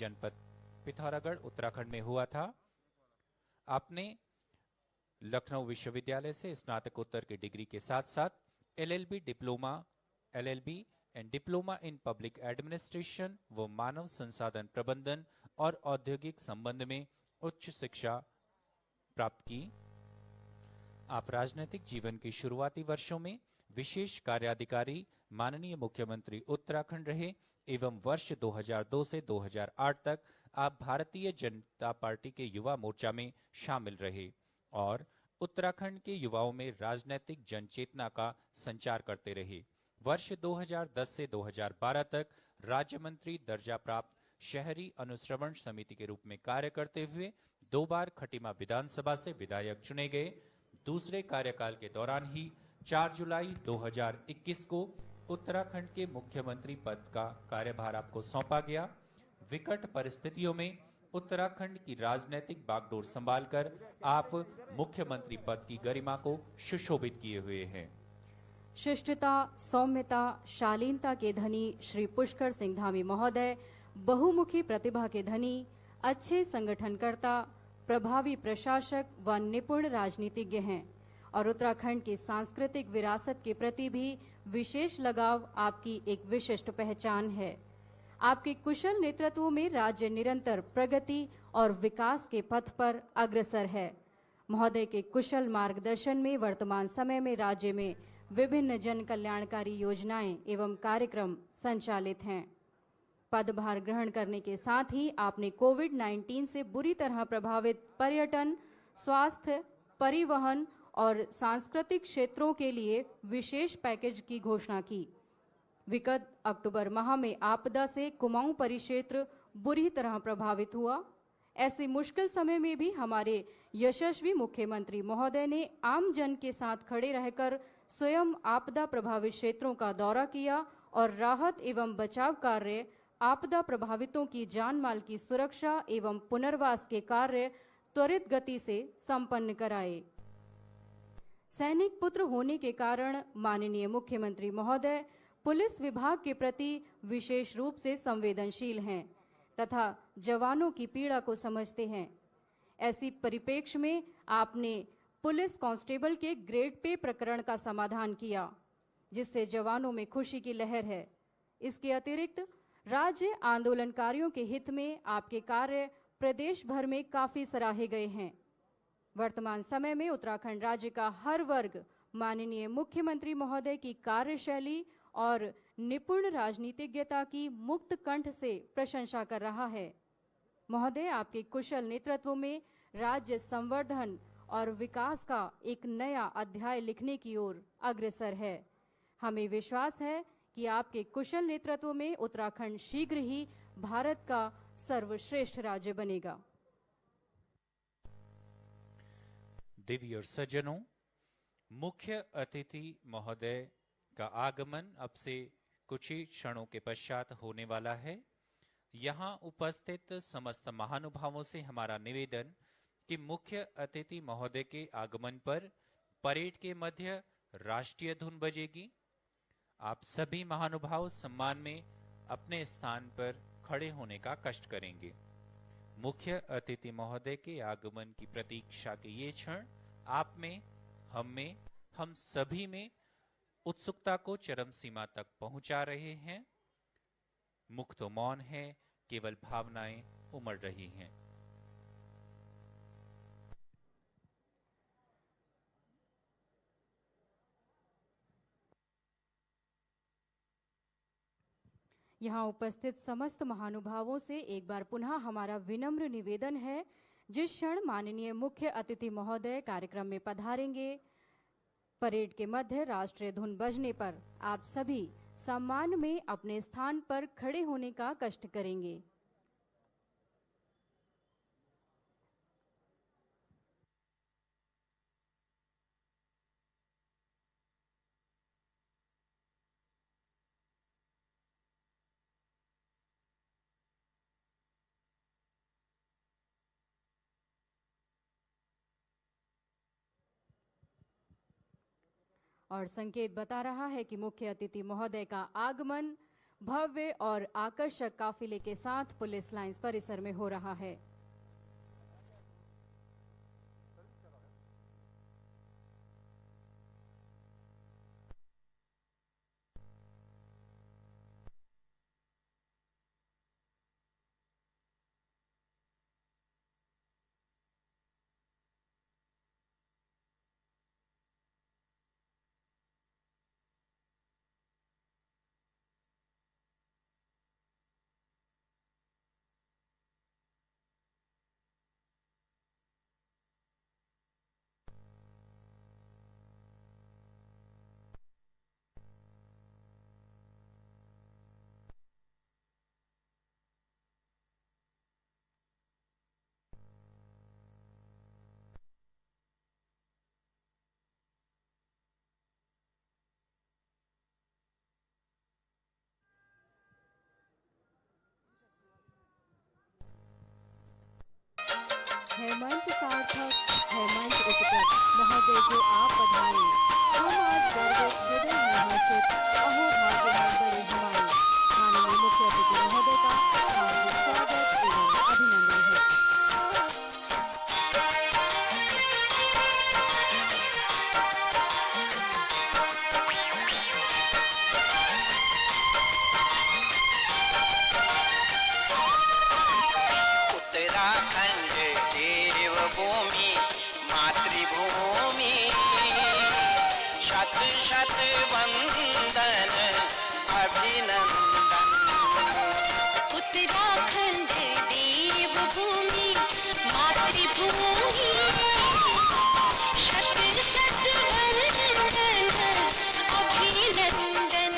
जनपद पिथौरागढ़ उत्तराखंड में हुआ था। आपने लखनऊ विश्वविद्यालय से स्नातकोत्तर की डिग्री के साथ साथ LLB and diploma in public administration व मानव संसाधन प्रबंधन और औद्योगिक संबंध में उच्च शिक्षा प्राप्त की। आप राजनीतिक जीवन के शुरुआती वर्षों में विशेष कार्याधिकारी माननीय मुख्यमंत्री उत्तराखंड रहे एवं वर्ष 2002 से 2008 तक आप भारतीय जनता पार्टी के युवा मोर्चा में शामिल रहे और उत्तराखंड के युवाओं में राजनीतिक जनचेतना का संचार करते रहे। वर्ष 2010 से 2012 तक राज्य मंत्री दर्जा प्राप्त शहरी अनुश्रवण समिति के रूप में कार्य करते हुए 2 बार खटीमा विधानसभा से विधायक चुने गए। दूसरे कार्यकाल के दौरान ही 4 जुलाई 2021 को उत्तराखंड के मुख्यमंत्री पद का कार्यभार आपको सौंपा गया। विकट परिस्थितियों में उत्तराखंड की राजनीतिक बागडोर संभालकर आप मुख्यमंत्री पद की गरिमा को सुशोभित किए हुए हैं। शिष्टता, सौम्यता, शालीनता के धनी श्री पुष्कर सिंह धामी महोदय बहुमुखी प्रतिभा के धनी, अच्छे संगठनकर्ता, प्रभावी प्रशासक व निपुण राजनीतिज्ञ हैं और उत्तराखंड की सांस्कृतिक विरासत के प्रति भी विशेष लगाव आपकी एक विशिष्ट पहचान है। आपके कुशल नेतृत्व में राज्य निरंतर प्रगति और विकास के पथ पर अग्रसर है। महोदय के कुशल मार्गदर्शन में वर्तमान समय में राज्य में विभिन्न जन कल्याणकारी योजनाएं एवं कार्यक्रम संचालित हैं। पदभार ग्रहण करने के साथ ही आपने कोविड-19 से बुरी तरह प्रभावित पर्यटन, स्वास्थ्य, परिवहन और सांस्कृतिक क्षेत्रों के लिए विशेष पैकेज की घोषणा की। विगत अक्टूबर माह में आपदा से कुमाऊं परिक्षेत्र बुरी तरह प्रभावित हुआ। ऐसे मुश्किल समय में भी हमारे यशस्वी मुख्यमंत्री महोदय ने आम जन के साथ खड़े रहकर स्वयं आपदा प्रभावित क्षेत्रों का दौरा किया और राहत एवं बचाव कार्य, आपदा प्रभावितों की जान माल की सुरक्षा एवं पुनर्वास के कार्य त्वरित गति से संपन्न कराए। सैनिक पुत्र होने के कारण माननीय मुख्यमंत्री महोदय पुलिस विभाग के प्रति विशेष रूप से संवेदनशील हैं तथा जवानों की पीड़ा को समझते हैं। ऐसी परिप्रेक्ष्य में आपने पुलिस कांस्टेबल के ग्रेड पे प्रकरण का समाधान किया, जिससे जवानों में खुशी की लहर है। इसके अतिरिक्त राज्य आंदोलनकारियों के हित में आपके कार्य प्रदेश भर में काफी सराहे गए हैं। वर्तमान समय में उत्तराखंड राज्य का हर वर्ग माननीय मुख्यमंत्री महोदय की कार्यशैली और निपुण राजनीतिज्ञता की मुक्त कंठ से प्रशंसा कर रहा है। महोदय, आपके कुशल नेतृत्व में राज्य संवर्धन और विकास का एक नया अध्याय लिखने की ओर अग्रसर है। हमें विश्वास है कि आपके कुशल नेतृत्व में उत्तराखंड शीघ्र ही भारत का सर्वश्रेष्ठ राज्य बनेगा। दिव्य और सज्जनों, मुख्य अतिथि महोदय का आगमन अब से कुछ ही क्षणों के पश्चात होने वाला है। यहाँ उपस्थित समस्त महानुभावों से हमारा निवेदन कि मुख्य अतिथि महोदय के आगमन पर परेड के मध्य राष्ट्रीय धुन बजेगी। आप सभी महानुभाव सम्मान में अपने स्थान पर खड़े होने का कष्ट करेंगे। मुख्य अतिथि महोदय के आगमन की प्रतीक्षा के ये क्षण आप में, हम सभी में उत्सुकता को चरम सीमा तक पहुंचा रहे हैं। मुख तो मौन है, केवल भावनाएं उमड़ रही हैं। यहाँ उपस्थित समस्त महानुभावों से एक बार पुनः हमारा विनम्र निवेदन है, जिस क्षण माननीय मुख्य अतिथि महोदय कार्यक्रम में पधारेंगे, परेड के मध्य राष्ट्रीय धुन बजने पर आप सभी सम्मान में अपने स्थान पर खड़े होने का कष्ट करेंगे। और संकेत बता रहा है कि मुख्य अतिथि महोदय का आगमन भव्य और आकर्षक काफिले के साथ पुलिस लाइंस परिसर में हो रहा है। है मंच सार्थक, है मंच उपकृत, महोदय जो आप पधारे, हम आज गर्वित हृदय में हर्षित, अहो भाग्य हैं बड़े हमारे। माननीय मुख्य अतिथि महोदय का हार्दिक स्वागत एवं अभिनंदन है। उत्तराखंड देवभूमि मातृभूमि शत शत वंदन अभिनंदन। उत्तराखंड देवभूमि मातृभूमि शत शत वंदन अभिनंदन।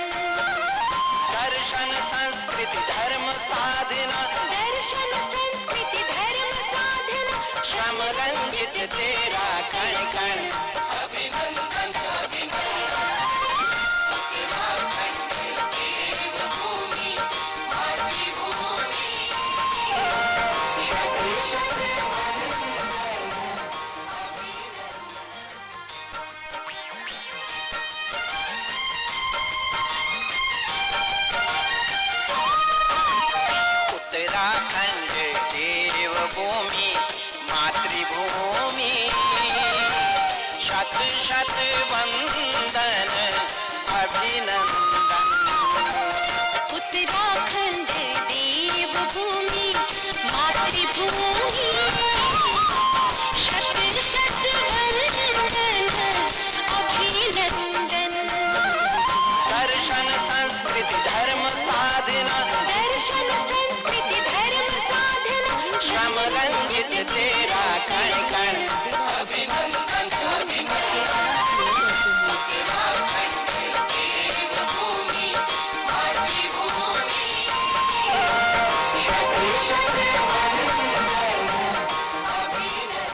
दर्शन संस्कृति धर्म साधना, दर्शन संस्कृति धर्म साधना, श्रम रंजित तेरा कण कण अभिनंदन अभिनंदन। उत्तराखंड देवभूमि मातृभूमि शत शत वंदन उत्तराखंड देवभूमि मातृभूमि शत शत वंदन अभिनंदन। उत्तराखंड देवभूमि मातृभूमि शत शत वंदन अभिनंदन। दर्शन संस्कृति धर्म साधना, दर्शन संस्कृति धर्म साधना, श्रम रंजित तेरा कण कण अभिनंदन अभिनंदन। उत्तराखंड देवभूमि मातृभूमि शत शत वंदन अभिनंदन।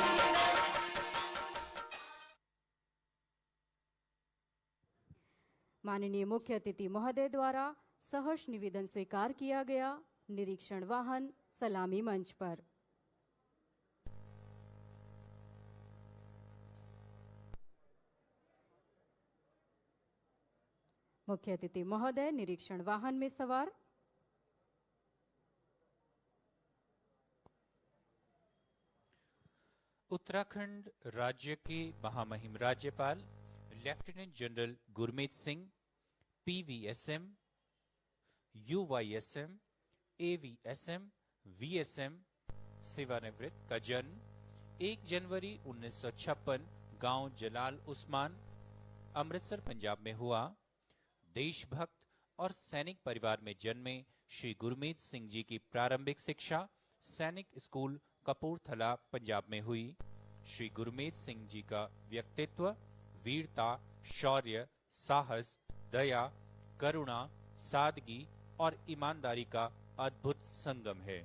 माननीय मुख्य अतिथि महोदय द्वारा सहर्ष निवेदन स्वीकार किया गया। निरीक्षण वाहन सलामी मंच पर। मुख्य अतिथि महोदय निरीक्षण वाहन में सवार। उत्तराखंड राज्य के महामहिम राज्यपाल lieutenant general Gurmeet Singh, PVSM, UYSM, AVSM, VSM सेवानिवृत्त का जन्म 1 जनवरी 1956 गांव जलाल उस्मान, अमृतसर, पंजाब में हुआ। देशभक्त और सैनिक परिवार में जन्मे श्री गुरमीत सिंह जी की प्रारंभिक शिक्षा सैनिक स्कूल कपूरथला, पंजाब में हुई। श्री गुरमीत सिंह जी का व्यक्तित्व वीरता, शौर्य, साहस, दया, करुणा, सादगी और ईमानदारी का अद्भुत संगम है।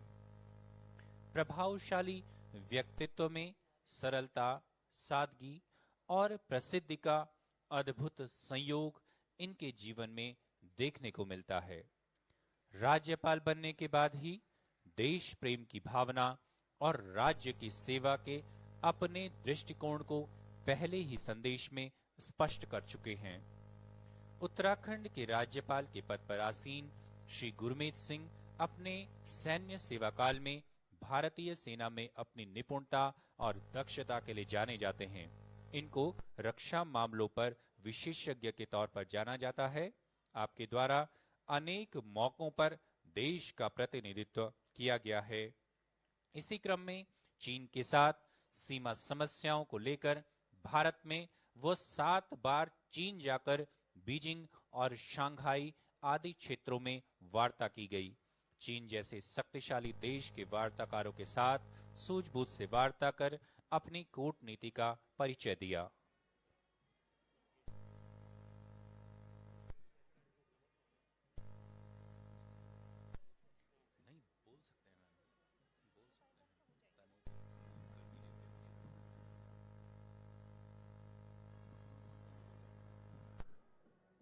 प्रभावशाली व्यक्तित्व में सरलता, सादगी और प्रसिद्धि का अद्भुत संयोग इनके जीवन में देखने को मिलता है। राज्यपाल बनने के बाद ही देश प्रेम की भावना और राज्य की सेवा के अपने दृष्टिकोण को पहले ही संदेश में स्पष्ट कर चुके हैं। उत्तराखंड के राज्यपाल के पद पर आसीन श्री गुरमीत सिंह अपने सैन्य सेवा काल में भारतीय सेना में अपनी निपुणता और दक्षता के लिए जाने जाते हैं। इनको रक्षा मामलों पर विशेषज्ञ के तौर पर जाना जाता है। आपके द्वारा अनेक मौकों पर देश का प्रतिनिधित्व किया गया है। इसी क्रम में चीन के साथ सीमा समस्याओं को लेकर भारत में वो 7 बार चीन जाकर बीजिंग और शंघाई आदि क्षेत्रों में वार्ता की गई। चीन जैसे शक्तिशाली देश के वार्ताकारों के साथ सूझबूझ से वार्ता कर अपनी कूटनीति का परिचय दिया।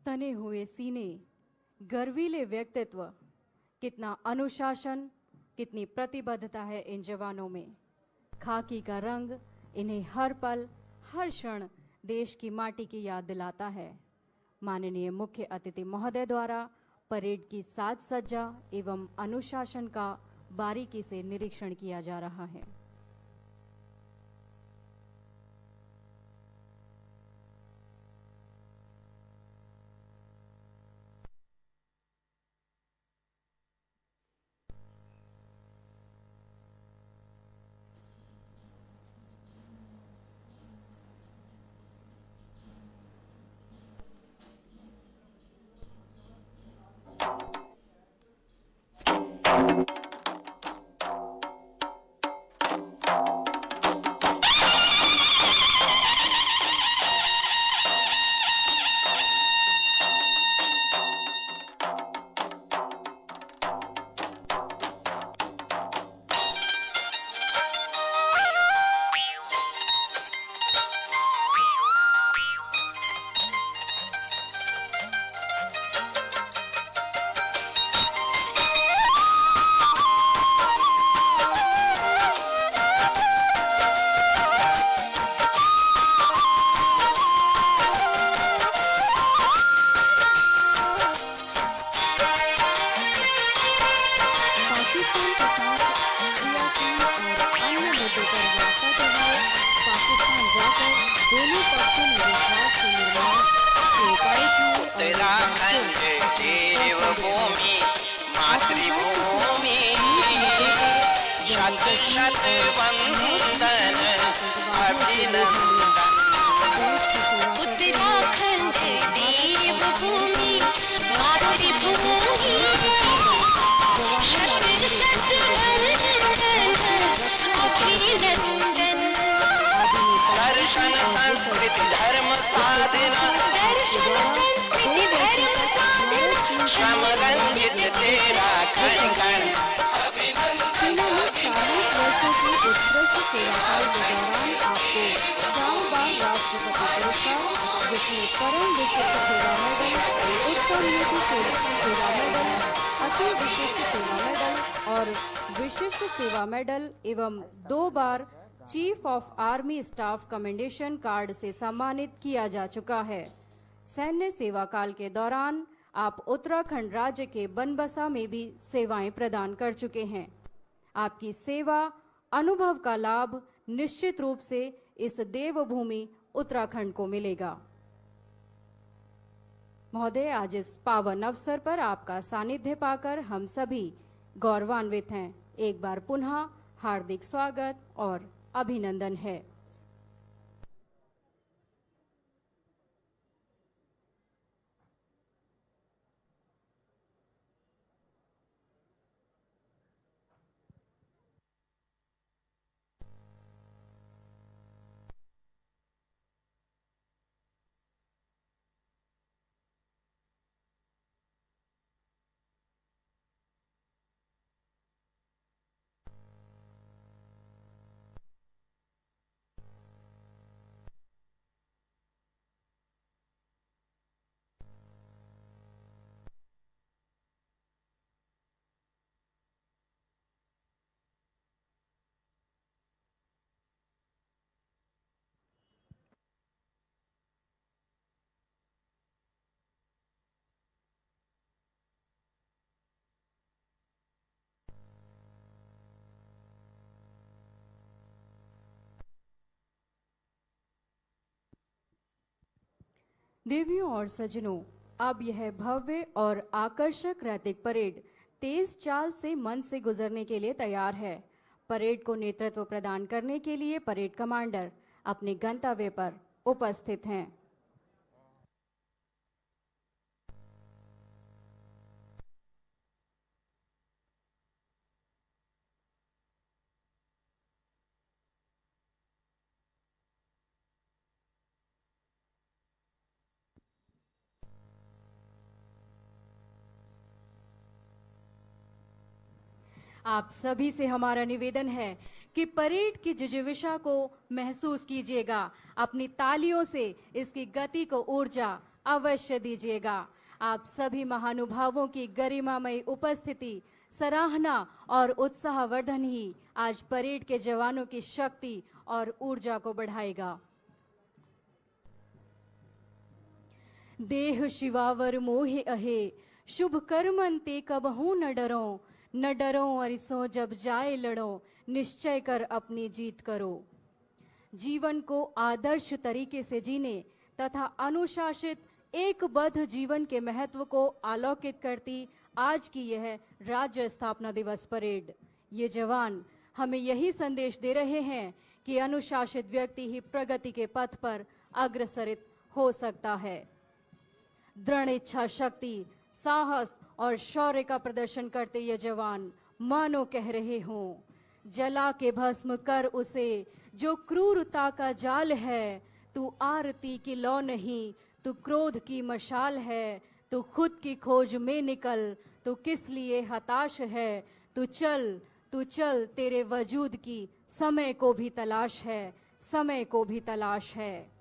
तने हुए सीने, गर्वीले व्यक्तित्व, कितना अनुशासन, कितनी प्रतिबद्धता है इन जवानों में। खाकी का रंग इन्हें हर पल, हर क्षण देश की माटी की याद दिलाता है। माननीय मुख्य अतिथि महोदय द्वारा परेड की साज सज्जा एवं अनुशासन का बारीकी से निरीक्षण किया जा रहा है। उत्तराखंड देवभूमि मातृभूमि शत शत वंदन अभिनंदन। उत्तराखंड देवभूमि मातृभूमि शत शत वंदन अभिनंदन। दर्शन संस्कृति धर्म साधना श्रम रंजित तेरा कण कण। सेना में 40 वर्षों की उत्कृष्ट सेवाकाल के दौरान आपको 4 बार राष्ट्रपति पुरस्कार, जिसमें परम विशिष्ट सेवा मेडल, उत्तम युद्ध सेवा मेडल, अति विशिष्ट सेवा मेडल और विशिष्ट सेवा मेडल एवं 2 बार chief of army staff commendation card से सम्मानित किया जा चुका है। सैन्य सेवा काल के दौरान आप उत्तराखंड राज्य के बनबसा में भी सेवाएं प्रदान कर चुके हैं। आपकी सेवा अनुभव का लाभ निश्चित रूप से इस देवभूमि उत्तराखंड को मिलेगा। महोदय, आज इस पावन अवसर पर आपका सानिध्य पाकर हम सभी गौरवान्वित हैं। एक बार पुनः हार्दिक स्वागत और अभिनंदन है। देवियों और सज्जनों, अब यह भव्य और आकर्षक रैतिक परेड तेज चाल से मन से गुजरने के लिए तैयार है। परेड को नेतृत्व प्रदान करने के लिए परेड कमांडर अपने गंतव्य पर उपस्थित हैं। आप सभी से हमारा निवेदन है कि परेड की जिजीविषा को महसूस कीजिएगा। अपनी तालियों से इसकी गति को ऊर्जा अवश्य दीजिएगा। आप सभी महानुभावों की गरिमामयी उपस्थिति, सराहना और उत्साहवर्धन ही आज परेड के जवानों की शक्ति और ऊर्जा को बढ़ाएगा। देह शिवावर मोहे अहे, शुभ कर्मन ते कबहू न डरो, न डरो अरिसो जब जाए लड़ो, निश्चय कर अपनी जीत करो। जीवन को आदर्श तरीके से जीने तथा अनुशासित एकबद्ध जीवन के महत्व को आलोकित करती आज की यह राज्य स्थापना दिवस परेड, ये जवान हमें यही संदेश दे रहे हैं कि अनुशासित व्यक्ति ही प्रगति के पथ पर अग्रसरित हो सकता है। दृढ़ इच्छा शक्ति, साहस और शौर्य का प्रदर्शन करते ये जवान मानो कह रहे हों, जला के भस्म कर उसे जो क्रूरता का जाल है। तू आरती की लौ नहीं, तू क्रोध की मशाल है। तू खुद की खोज में निकल, तू किस लिए हताश है। तू चल, तेरे वजूद की समय को भी तलाश है, समय को भी तलाश है।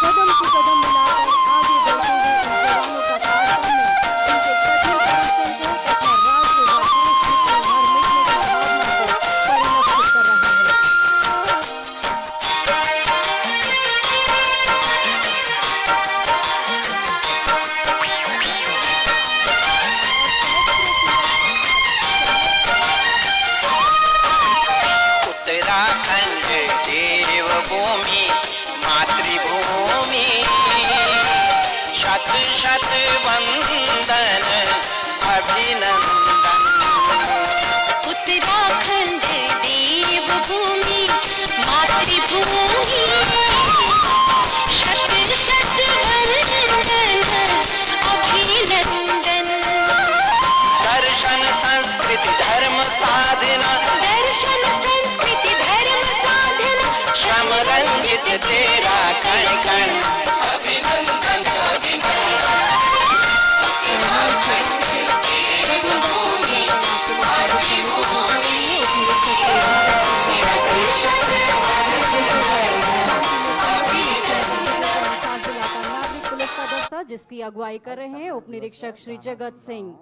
कदम से कदम मिलाकर आगे बढ़ते हुए इन जवानों का तारतम्य उनके कठिन परिश्रम को तथा राज्य व देश हित में मर मिटने की भावना को परिलक्षित कर रहा है। उत्तराखंड देवभूमि मातृभूमि, शत शत वंदन अभिनंदन। उत्तराखंड देवभूमि मातृभूमि, शत शत वंदन अभिनंदन। दर्शन संस्कृति धर्म साधना, दर्शन संस्कृति धर्म साधना, श्रम रंजित तेरा कण कण। नागरिक पुलिस का दस्ता जिसकी अगुवाई कर रहे हैं उप निरीक्षक श्री जगत सिंह,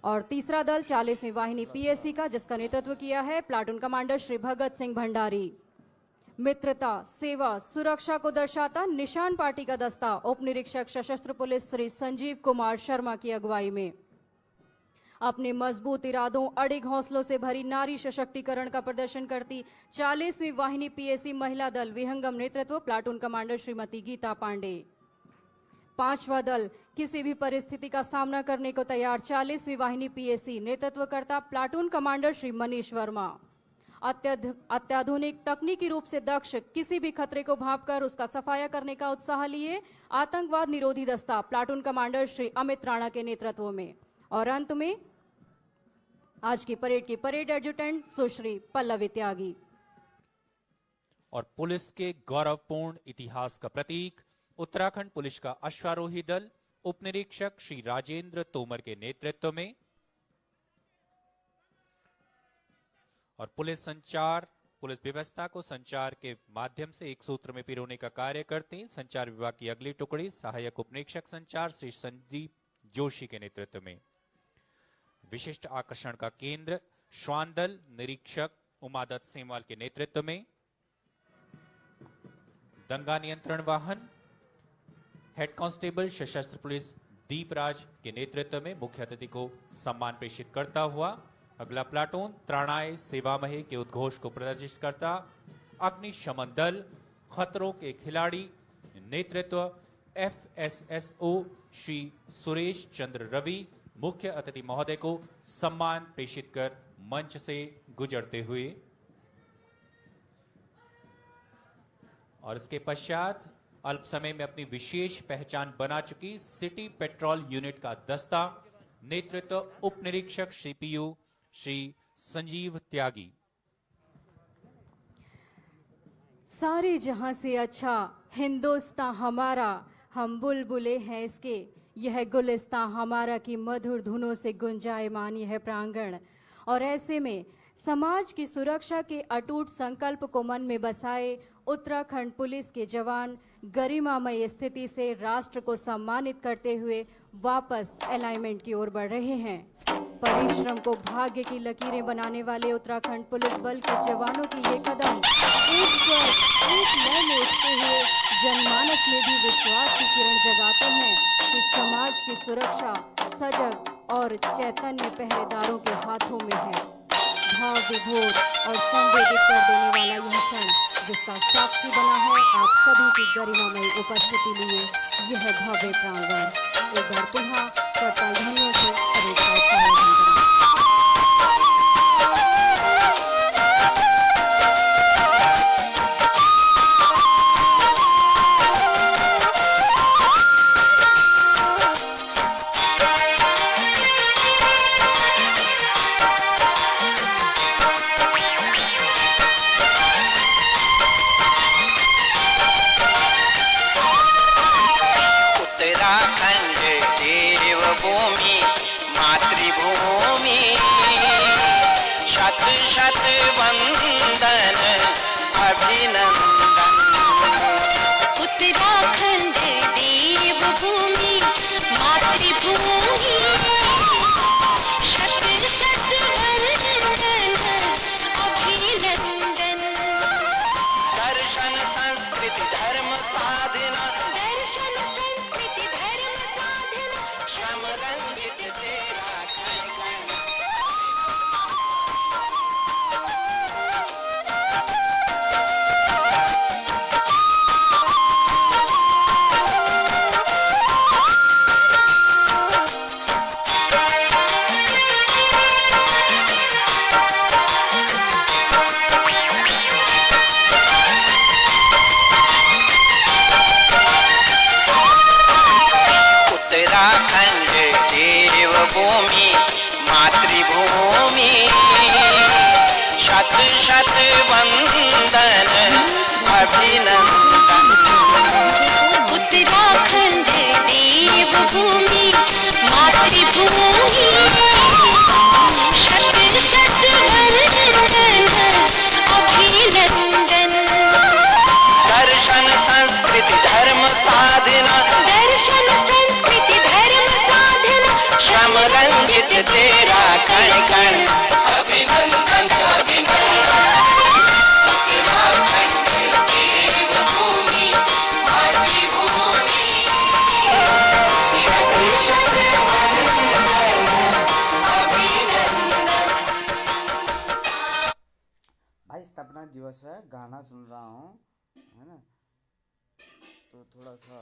और तीसरा दल 40वीं वाहिनी पीएसी का जिसका नेतृत्व किया है प्लाटून कमांडर श्री भगत सिंह भंडारी। मित्रता, सेवा, सुरक्षा को दर्शाता निशान पार्टी का दस्ता उप निरीक्षक सशस्त्र पुलिस श्री संजीव कुमार शर्मा की अगुवाई में अपने मजबूत इरादों, अड़िग हौसलों से भरी नारी सशक्तिकरण का प्रदर्शन करती 40वीं वाहिनी पीएसी महिला दल विहंगम नेतृत्व प्लाटून कमांडर श्रीमती गीता पांडे। पांचवा दल किसी भी परिस्थिति का सामना करने को तैयार 40वीं वाहिनी पीएसी नेतृत्वकर्ता प्लाटून कमांडर श्री मनीष वर्मा। अत्याधुनिक तकनीकी रूप से दक्ष, किसी भी खतरे को भांपकर उसका सफाया करने का उत्साह लिए आतंकवाद निरोधी दस्ता प्लाटून कमांडर श्री अमित राणा के नेतृत्व में। और अंत में आज की परेड एडजुटेंट सुश्री पल्लवी त्यागी। और पुलिस के गौरवपूर्ण इतिहास का प्रतीक उत्तराखंड पुलिस का अश्वारोही दल उप निरीक्षक श्री राजेंद्र तोमर के नेतृत्व में और पुलिस व्यवस्था को संचार के माध्यम से एक सूत्र में पिरोने का कार्य करते हैं संचार विभाग की अगली टुकड़ी सहायक उप निरीक्षक संचार श्री संदीप जोशी के नेतृत्व में। विशिष्ट आकर्षण का केंद्र श्वान दल निरीक्षक उमादत्त सेमवाल के नेतृत्व में। दंगा नियंत्रण वाहन हेड कांस्टेबल सशस्त्र पुलिस दीपराज के नेतृत्व में मुख्य अतिथि को सम्मान प्रेषित करता हुआ अगला प्लाटून त्राणाय सेवामहे के उद्घोष को प्रदर्शित करता अग्निशमन दल खतरों के खिलाड़ी नेतृत्व FSSO श्री सुरेश चंद्र रवि मुख्य अतिथि महोदय को सम्मान प्रेषित कर मंच से गुजरते हुए और इसके पश्चात अल्प समय में अपनी विशेष पहचान बना चुकी सिटी पेट्रोल यूनिट का दस्ता नेतृत्व उप निरीक्षक CPU श्री संजीव त्यागी। सारे जहां से अच्छा हिंदुस्तान हमारा, हम बुलबुले हैं इसके, यह गुलिस्तान हमारा की मधुर धुनों से गुंजायमान यह प्रांगण। और ऐसे में समाज की सुरक्षा के अटूट संकल्प को मन में बसाए उत्तराखंड पुलिस के जवान गरिमामय स्थिति से राष्ट्र को सम्मानित करते हुए वापस अलाइनमेंट की ओर बढ़ रहे हैं। परिश्रम को भाग्य की लकीरें बनाने वाले उत्तराखंड पुलिस बल के जवानों की ये कदम एक नए में उठते हुए जनमानस में भी विश्वास की किरण जगाते हैं कि समाज की सुरक्षा सजग और चैतन्य पहरेदारों के हाथों में है। भाव विभोर और संवेदित कर देने वाला यह क्षण जिसका साक्षी बना है आप सभी की गरिमामय उपस्थिति लिए यह भव्य प्रांगण एक बार पुनः करताल ध्वनियों से अनेक स्वागत करें। उत्तराखंड देवभूमि मातृभूमि शत शत वंदन अभिनंदन। उत्तराखंड देवभूमि मातृभूमि शत शत वंदन अभिनंदन। दर्शन संस्कृति धर्म साधना दर्शन संस्कृति धर्म साधना श्रम रंजित तेरा कण कण। उत्तराखंड देवभूमि मातृभूमि शत शत वंदन अभिनंदन। उत्तराखंड देवभूमि मातृभूमि शत शत वंदन अभिनंदन। दर्शन संस्कृति धर्म साधना दर्शन संस्कृति धर्म साधना श्रम रंजित तेरा कण कण। अभिनंदन अभिनंदन। उत्तराखंड देवभूमि मातृभूमि शत शत वंदन अभिनंदन। भाई स्थापना दिवस है, गाना सुन रहा हूँ, है ना, तो थोड़ा सा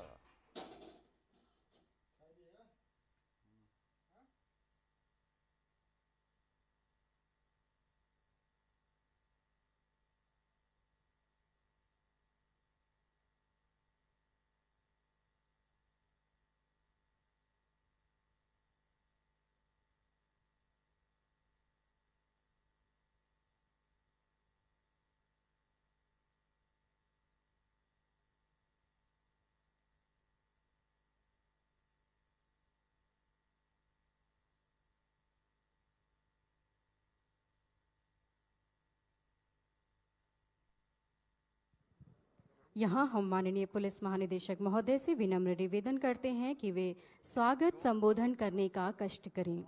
यहाँ हम माननीय पुलिस महानिदेशक महोदय से विनम्र निवेदन करते हैं कि वे स्वागत संबोधन करने का कष्ट करें।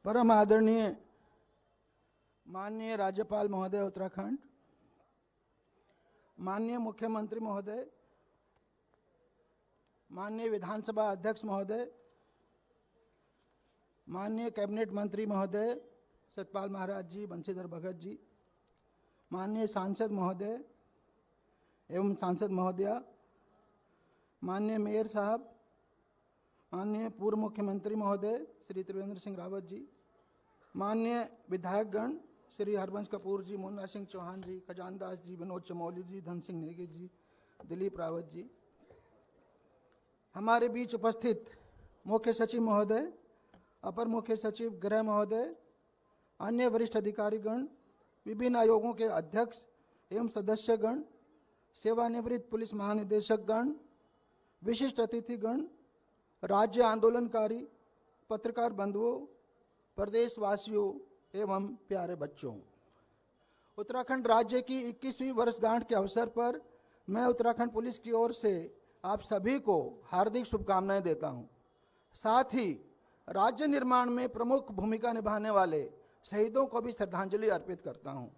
परम आदरणीय माननीय राज्यपाल महोदय उत्तराखंड, माननीय मुख्यमंत्री महोदय, माननीय विधानसभा अध्यक्ष महोदय, माननीय कैबिनेट मंत्री महोदय सतपाल महाराज जी, बंशीधर भगत जी, माननीय सांसद महोदय एवं सांसद महोदया, माननीय मेयर साहब, माननीय पूर्व मुख्यमंत्री महोदय श्री त्रिवेंद्र सिंह रावत जी, माननीय विधायकगण श्री हरवंश कपूर जी, मुन्ना सिंह चौहान जी, खजान दास जी, विनोद चमोली जी, धन सिंह नेगी जी, दिलीप रावत जी, हमारे बीच उपस्थित मुख्य सचिव महोदय, अपर मुख्य सचिव गृह महोदय, अन्य वरिष्ठ अधिकारीगण, विभिन्न आयोगों के अध्यक्ष एवं सदस्यगण, सेवानिवृत्त पुलिस महानिदेशकगण, विशिष्ट अतिथिगण, राज्य आंदोलनकारी, पत्रकार बंधुओं, प्रदेशवासियों एवं प्यारे बच्चों, उत्तराखंड राज्य की 21वीं वर्षगांठ के अवसर पर मैं उत्तराखंड पुलिस की ओर से आप सभी को हार्दिक शुभकामनाएं देता हूं। साथ ही राज्य निर्माण में प्रमुख भूमिका निभाने वाले शहीदों को भी श्रद्धांजलि अर्पित करता हूं।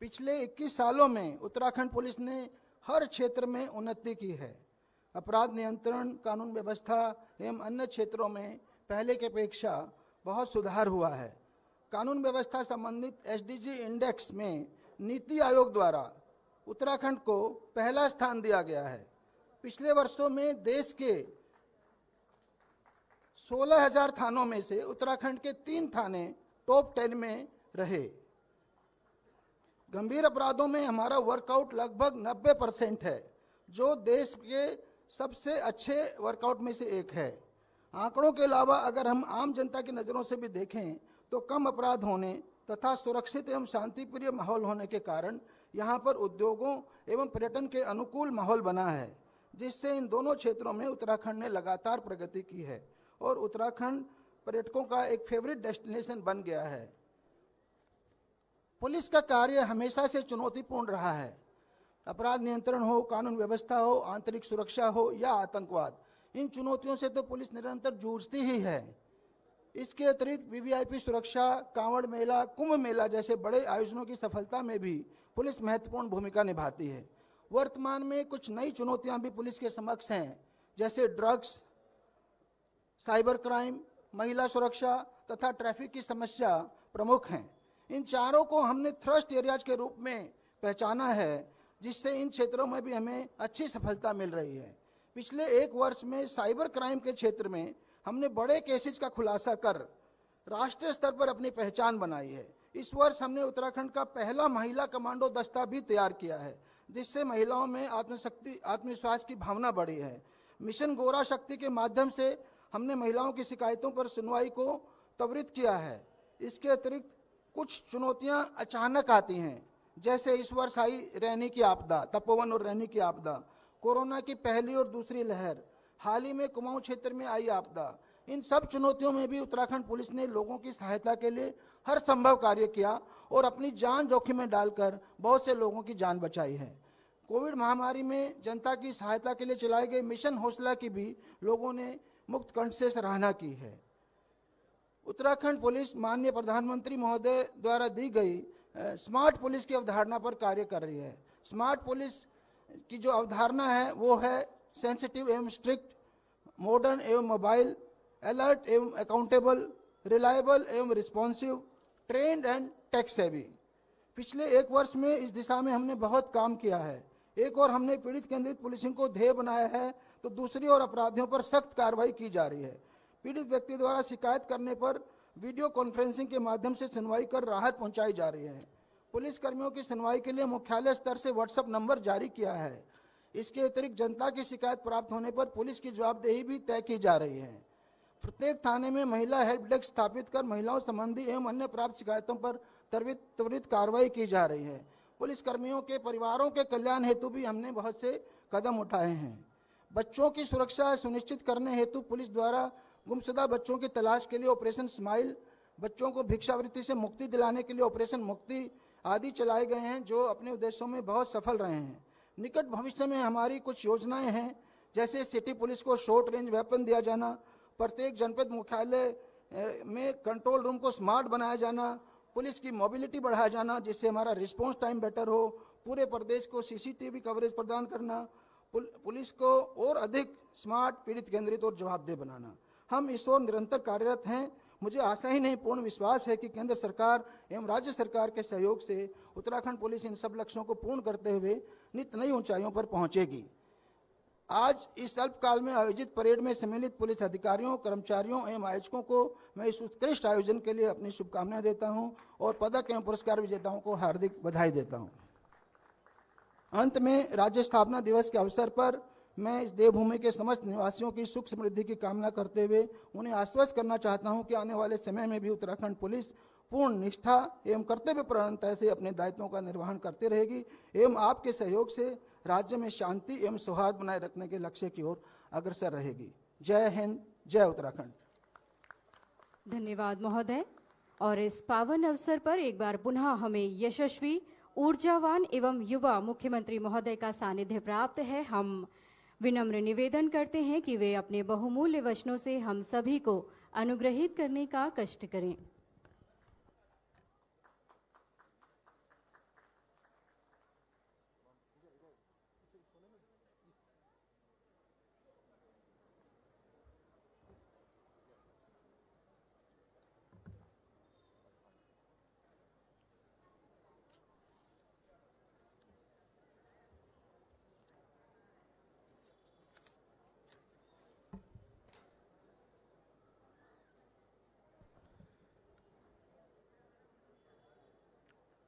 पिछले 21 सालों में उत्तराखंड पुलिस ने हर क्षेत्र में उन्नति की है। अपराध नियंत्रण, कानून व्यवस्था एवं अन्य क्षेत्रों में पहले की अपेक्षा बहुत सुधार हुआ है। कानून व्यवस्था संबंधित एसडीजी इंडेक्स में नीति आयोग द्वारा उत्तराखंड को पहला स्थान दिया गया है। पिछले वर्षों में देश के 16,000 थानों में से उत्तराखंड के 3 थाने टॉप 10 में रहे। गंभीर अपराधों में हमारा वर्कआउट लगभग 90% है, जो देश के सबसे अच्छे वर्कआउट में से एक है। आंकड़ों के अलावा अगर हम आम जनता की नज़रों से भी देखें तो कम अपराध होने तथा सुरक्षित एवं शांतिप्रिय माहौल होने के कारण यहाँ पर उद्योगों एवं पर्यटन के अनुकूल माहौल बना है, जिससे इन दोनों क्षेत्रों में उत्तराखंड ने लगातार प्रगति की है और उत्तराखंड पर्यटकों का एक फेवरेट डेस्टिनेशन बन गया है। पुलिस का कार्य हमेशा से चुनौतीपूर्ण रहा है। अपराध नियंत्रण हो, कानून व्यवस्था हो, आंतरिक सुरक्षा हो या आतंकवाद, इन चुनौतियों से तो पुलिस निरंतर जूझती ही है। इसके अतिरिक्त वीवीआईपी सुरक्षा, कांवड़ मेला, कुंभ मेला जैसे बड़े आयोजनों की सफलता में भी पुलिस महत्वपूर्ण भूमिका निभाती है। वर्तमान में कुछ नई चुनौतियां भी पुलिस के समक्ष हैं, जैसे ड्रग्स, साइबर क्राइम, महिला सुरक्षा तथा ट्रैफिक की समस्या प्रमुख हैं। इन चारों को हमने थ्रस्ट एरियाज के रूप में पहचाना है, जिससे इन क्षेत्रों में भी हमें अच्छी सफलता मिल रही है। पिछले 1 वर्ष में साइबर क्राइम के क्षेत्र में हमने बड़े केसेस का खुलासा कर राष्ट्रीय स्तर पर अपनी पहचान बनाई है। इस वर्ष हमने उत्तराखंड का पहला महिला कमांडो दस्ता भी तैयार किया है, जिससे महिलाओं में आत्मविश्वास की भावना बढ़ी है। मिशन गोरा शक्ति के माध्यम से हमने महिलाओं की शिकायतों पर सुनवाई को त्वरित किया है। इसके अतिरिक्त कुछ चुनौतियां अचानक आती हैं, जैसे इस वर्ष आई रैनी की आपदा, तपोवन और रैनी की आपदा, कोरोना की पहली और दूसरी लहर, हाल ही में कुमाऊं क्षेत्र में आई आपदा। इन सब चुनौतियों में भी उत्तराखंड पुलिस ने लोगों की सहायता के लिए हर संभव कार्य किया और अपनी जान जोखिम में डालकर बहुत से लोगों की जान बचाई है। कोविड महामारी में जनता की सहायता के लिए चलाए गए मिशन हौसला की भी लोगों ने मुक्त कंठ से सराहना की है। उत्तराखंड पुलिस माननीय प्रधानमंत्री महोदय द्वारा दी गई स्मार्ट पुलिस की अवधारणा पर कार्य कर रही है। स्मार्ट पुलिस की जो अवधारणा है वो है सेंसिटिव एवं स्ट्रिक्ट, मॉडर्न एवं मोबाइल, अलर्ट एवं अकाउंटेबल, रिलायबल एवं responsive, trend and tech savvy. पिछले 1 वर्ष में इस दिशा में हमने बहुत काम किया है। एक और हमने पीड़ित केंद्रित पुलिसिंग को ध्येय बनाया है, तो दूसरी ओर अपराधियों पर सख्त कार्रवाई की जा रही है। पीड़ित व्यक्ति द्वारा शिकायत करने पर वीडियो कॉन्फ्रेंसिंग के माध्यम से सुनवाई कर राहत पहुंचाई जा रही है। पुलिस कर्मियों की सुनवाई के लिए मुख्यालय स्तर से व्हाट्सएप नंबर जारी किया है। इसके अतिरिक्त जनता की शिकायत प्राप्त होने पर पुलिस की जवाबदेही भी तय की जा रही है। प्रत्येक थाने में महिला हेल्प डेस्क स्थापित कर महिलाओं संबंधी एवं अन्य प्राप्त शिकायतों पर त्वरित कार्रवाई की जा रही है। पुलिस कर्मियों के परिवारों के कल्याण हेतु भी हमने बहुत से कदम उठाए हैं। बच्चों की सुरक्षा सुनिश्चित करने हेतु पुलिस द्वारा गुमशुदा बच्चों की तलाश के लिए ऑपरेशन स्माइल, बच्चों को भिक्षावृत्ति से मुक्ति दिलाने के लिए ऑपरेशन मुक्ति आदि चलाए गए हैं, जो अपने उद्देश्यों में बहुत सफल रहे हैं। निकट भविष्य में हमारी कुछ योजनाएं हैं, जैसे सिटी पुलिस को शॉर्ट रेंज वेपन दिया जाना, प्रत्येक जनपद मुख्यालय में कंट्रोल रूम को स्मार्ट बनाया जाना, पुलिस की मोबिलिटी बढ़ाया जाना जिससे हमारा रिस्पॉन्स टाइम बेटर हो, पूरे प्रदेश को सीसीटीवी कवरेज प्रदान करना, पुलिस को और अधिक स्मार्ट, पीड़ित केंद्रित और जवाबदेह बनाना। हम इस ओर निरंतर कार्यरत हैं। मुझे आशा ही नहीं पूर्ण विश्वास है कि केंद्र सरकार एवं राज्य सरकार के सहयोग से उत्तराखंड पुलिस इन सब लक्ष्यों को पूर्ण करते हुए नित नई ऊंचाइयों पर पहुंचेगी। आज इस अल्पकाल में आयोजित परेड में सम्मिलित पुलिस अधिकारियों, कर्मचारियों एवं आयोजकों को मैं इस उत्कृष्ट आयोजन के लिए अपनी शुभकामनाएं देता हूं और पदक एवं पुरस्कार विजेताओं को हार्दिक बधाई देता हूं। अंत में राज्य स्थापना दिवस के अवसर पर मैं इस देवभूमि के समस्त निवासियों की सुख समृद्धि की कामना करते हुए उन्हें आश्वस्त करना चाहता हूं कि आने वाले समय में भी उत्तराखंड पुलिस पूर्ण निष्ठा एवं कर्तव्यपरायणता से अपने दायित्वों का निर्वहन करती रहेगी एवं आपके सहयोग से राज्य में शांति एवं सौहार्द बनाए रखने के लक्ष्य की ओर अग्रसर रहेगी। जय हिंद, जय उत्तराखंड। धन्यवाद महोदय। और इस पावन अवसर पर एक बार पुनः हमें यशस्वी, ऊर्जावान एवं युवा मुख्यमंत्री महोदय का सानिध्य प्राप्त है। हम विनम्र निवेदन करते हैं कि वे अपने बहुमूल्य वचनों से हम सभी को अनुग्रहित करने का कष्ट करें।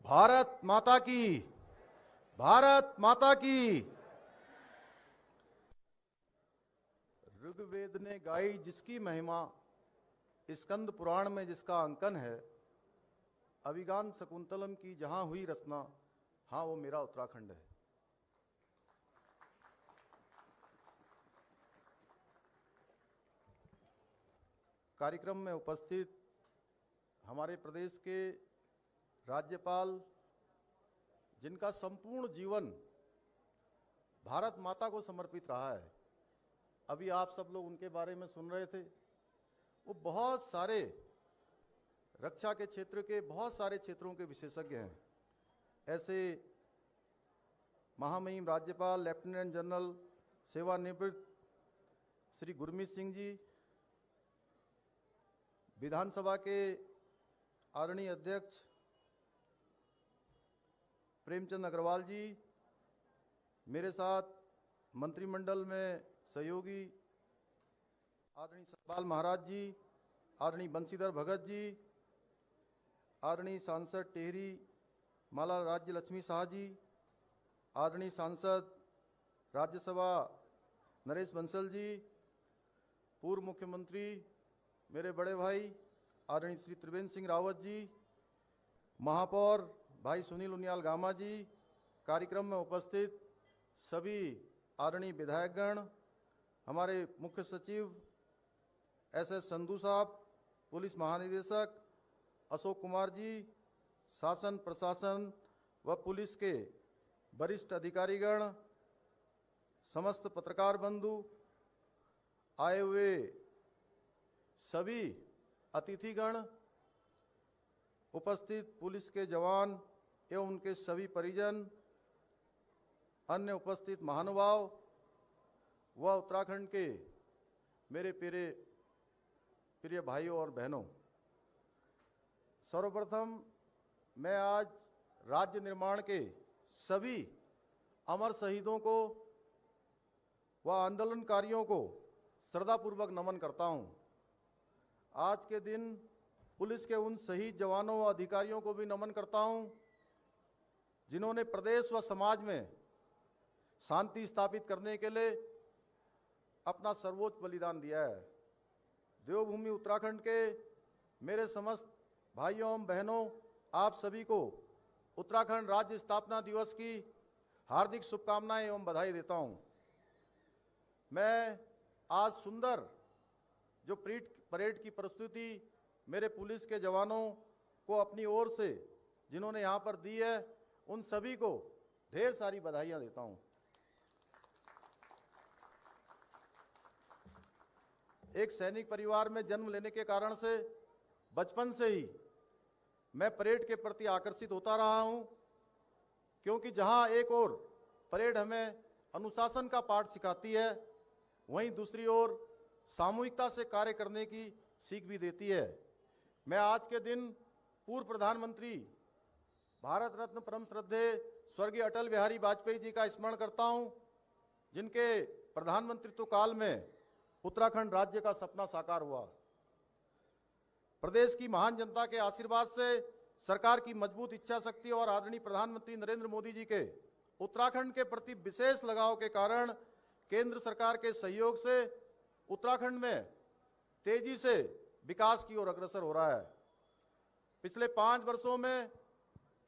भारत माता की, भारत माता की। ऋग्वेद ने गाई जिसकी महिमा, स्कंद पुराण में जिसका अंकन है, अभिगान शकुंतलम की जहां हुई रचना, हाँ वो मेरा उत्तराखंड है। कार्यक्रम में उपस्थित हमारे प्रदेश के राज्यपाल, जिनका संपूर्ण जीवन भारत माता को समर्पित रहा है, अभी आप सब लोग उनके बारे में सुन रहे थे। वो बहुत सारे रक्षा के क्षेत्र के बहुत सारे क्षेत्रों के विशेषज्ञ हैं। ऐसे महामहिम राज्यपाल लेफ्टिनेंट जनरल सेवानिवृत्त श्री गुरमीत सिंह जी, विधानसभा के आदरणीय अध्यक्ष प्रेमचंद अग्रवाल जी, मेरे साथ मंत्रिमंडल में सहयोगी आदरणीय सतपाल महाराज जी, आदरणीय बंशीधर भगत जी, आदरणीय सांसद टेहरी माला राज्य लक्ष्मी शाह जी, आदरणीय सांसद राज्यसभा नरेश बंसल जी, पूर्व मुख्यमंत्री मेरे बड़े भाई आदरणीय श्री त्रिवेंद्र सिंह रावत जी, महापौर भाई सुनील उनियाल गामा जी, कार्यक्रम में उपस्थित सभी आदरणीय विधायकगण, हमारे मुख्य सचिव एस संधू साहब, पुलिस महानिदेशक अशोक कुमार जी, शासन प्रशासन व पुलिस के वरिष्ठ अधिकारीगण, समस्त पत्रकार बंधु, आए हुए सभी अतिथिगण, उपस्थित पुलिस के जवान एवं उनके सभी परिजन, अन्य उपस्थित महानुभाव व उत्तराखंड के मेरे प्रिय भाइयों और बहनों, सर्वप्रथम मैं आज राज्य निर्माण के सभी अमर शहीदों को व आंदोलनकारियों को श्रद्धापूर्वक नमन करता हूं। आज के दिन पुलिस के उन शहीद जवानों व अधिकारियों को भी नमन करता हूं, जिन्होंने प्रदेश व समाज में शांति स्थापित करने के लिए अपना सर्वोच्च बलिदान दिया है। देवभूमि उत्तराखंड के मेरे समस्त भाइयों एवं बहनों, आप सभी को उत्तराखंड राज्य स्थापना दिवस की हार्दिक शुभकामनाएं एवं बधाई देता हूं। मैं आज सुंदर जो परेड की प्रस्तुति मेरे पुलिस के जवानों को अपनी ओर से जिन्होंने यहाँ पर दी है, उन सभी को ढेर सारी बधाइयां देता हूं। एक सैनिक परिवार में जन्म लेने के कारण से बचपन से ही मैं परेड के प्रति आकर्षित होता रहा हूं, क्योंकि जहां एक ओर परेड हमें अनुशासन का पाठ सिखाती है, वहीं दूसरी ओर सामूहिकता से कार्य करने की सीख भी देती है। मैं आज के दिन पूर्व प्रधानमंत्री भारत रत्न परम श्रद्धेय स्वर्गीय अटल बिहारी वाजपेयी जी का स्मरण करता हूं, जिनके प्रधानमंत्रित्व काल में उत्तराखंड राज्य का सपना साकार हुआ। प्रदेश की महान जनता के आशीर्वाद से, सरकार की मजबूत इच्छा शक्ति और आदरणीय प्रधानमंत्री नरेंद्र मोदी जी के उत्तराखंड के प्रति विशेष लगाव के कारण केंद्र सरकार के सहयोग से उत्तराखंड में तेजी से विकास की ओर अग्रसर हो रहा है। पिछले 5 वर्षों में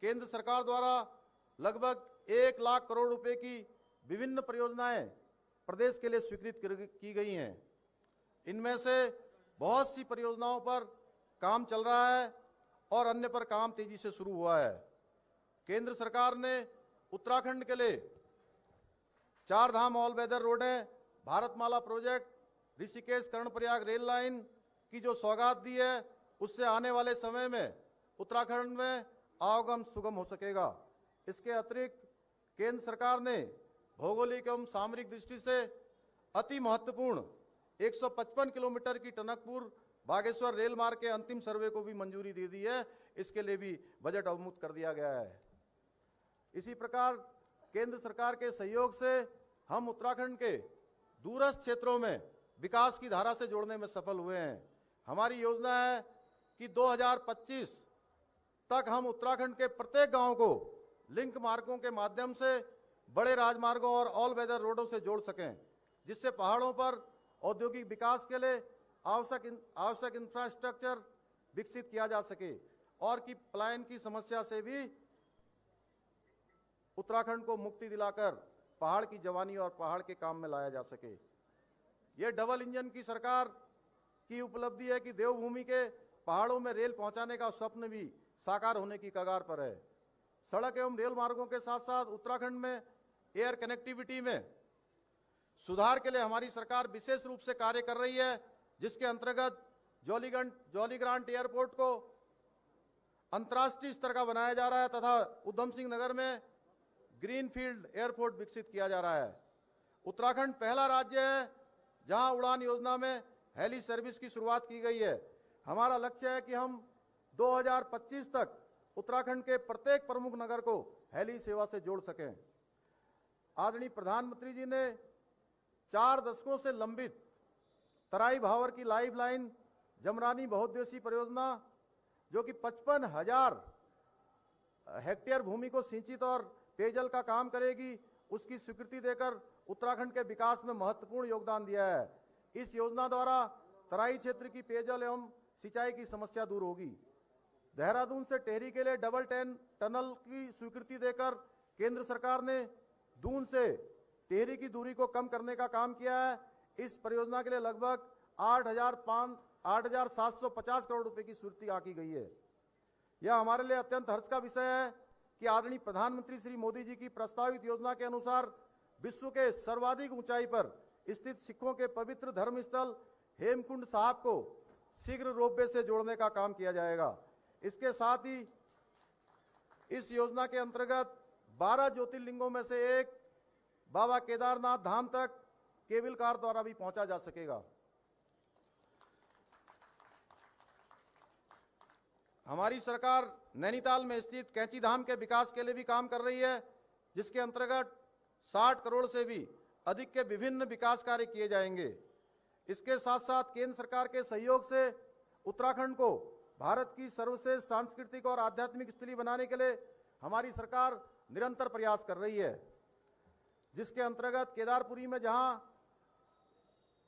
केंद्र सरकार द्वारा लगभग 1 लाख करोड़ रुपए की विभिन्न परियोजनाएं प्रदेश के लिए स्वीकृत की गई हैं। इनमें से बहुत सी परियोजनाओं पर काम चल रहा है और अन्य पर काम तेजी से शुरू हुआ है। केंद्र सरकार ने उत्तराखंड के लिए 4 धाम ऑल वेदर रोडें, Bharatmala project, Rishikesh Karnaprayag rail line की जो सौगात दी है, उससे आने वाले समय में उत्तराखंड में आवागमन सुगम हो सकेगा। इसके अतिरिक्त केंद्र सरकार ने भौगोलिक एवं सामरिक दृष्टि से अति महत्वपूर्ण 155 किलोमीटर की टनकपुर बागेश्वर रेल मार्ग के अंतिम सर्वे को भी मंजूरी दे दी है। इसके लिए भी बजट अवमुक्त कर दिया गया है। इसी प्रकार केंद्र सरकार के सहयोग से हम उत्तराखंड के दूरस्थ क्षेत्रों में विकास की धारा से जोड़ने में सफल हुए हैं। हमारी योजना है कि 2025 तक हम उत्तराखंड के प्रत्येक गांव को लिंक मार्गों के माध्यम से बड़े राजमार्गों और ऑल वेदर रोडों से जोड़ सकें, जिससे पहाड़ों पर औद्योगिक विकास के लिए आवश्यक इंफ्रास्ट्रक्चर विकसित किया जा सके और कि पलायन की समस्या से भी उत्तराखंड को मुक्ति दिलाकर पहाड़ की जवानी और पहाड़ के काम में लाया जा सके। यह डबल इंजन की सरकार की उपलब्धि है कि देवभूमि के पहाड़ों में रेल पहुंचाने का स्वप्न भी साकार होने की कगार पर है। सड़क एवं रेल मार्गों के साथ साथ उत्तराखंड में एयर कनेक्टिविटी में सुधार के लिए हमारी सरकार विशेष रूप से कार्य कर रही है, जिसके अंतर्गत जौलीग्रांट एयरपोर्ट को अंतर्राष्ट्रीय स्तर का बनाया जा रहा है तथा उधम सिंह नगर में ग्रीनफील्ड एयरपोर्ट विकसित किया जा रहा है। उत्तराखंड पहला राज्य है जहां उड़ान योजना में हेली सर्विस की शुरुआत की गई है। हमारा लक्ष्य है कि हम 2025 तक उत्तराखंड के प्रत्येक प्रमुख नगर को हेली सेवा से जोड़ सकें। आदरणीय प्रधानमंत्री जी ने 4 दशकों से लंबित तराई भावर की लाइफलाइन जमरानी बहुउद्देशीय परियोजना, जो कि 55,000 हेक्टेयर भूमि को सिंचित और पेयजल का काम करेगी, उसकी स्वीकृति देकर उत्तराखंड के विकास में महत्वपूर्ण योगदान दिया है। इस योजना द्वारा तराई क्षेत्र की पेयजल एवं सिंचाई की समस्या दूर होगी। देहरादून से टेहरी के लिए डबल टनल की स्वीकृति देकर केंद्र सरकार ने दून से टेहरी की दूरी को कम करने का काम किया है। इस परियोजना के लिए लगभग 8,750 करोड़ रुपए की स्वीकृति आकी गई है। यह हमारे लिए अत्यंत हर्ष का विषय है कि आदरणीय प्रधानमंत्री श्री मोदी जी की प्रस्तावित योजना के अनुसार विश्व के सर्वाधिक ऊंचाई पर स्थित सिखों के पवित्र धर्म स्थल हेमकुंड साहिब को शीघ्र रोपवे से जोड़ने का काम किया जाएगा। इसके साथ ही इस योजना के अंतर्गत 12 ज्योतिर्लिंगों में से एक बाबा केदारनाथ धाम तक केबल कार द्वारा भी पहुंचा जा सकेगा। हमारी सरकार नैनीताल में स्थित कैंची धाम के विकास के लिए भी काम कर रही है, जिसके अंतर्गत 60 करोड़ से भी अधिक के विभिन्न विकास कार्य किए जाएंगे। इसके साथ साथ केंद्र सरकार के सहयोग से उत्तराखंड को भारत की सर्वश्रेष्ठ सांस्कृतिक और आध्यात्मिक स्थली बनाने के लिए हमारी सरकार निरंतर प्रयास कर रही है, जिसके अंतर्गत केदारपुरी में जहां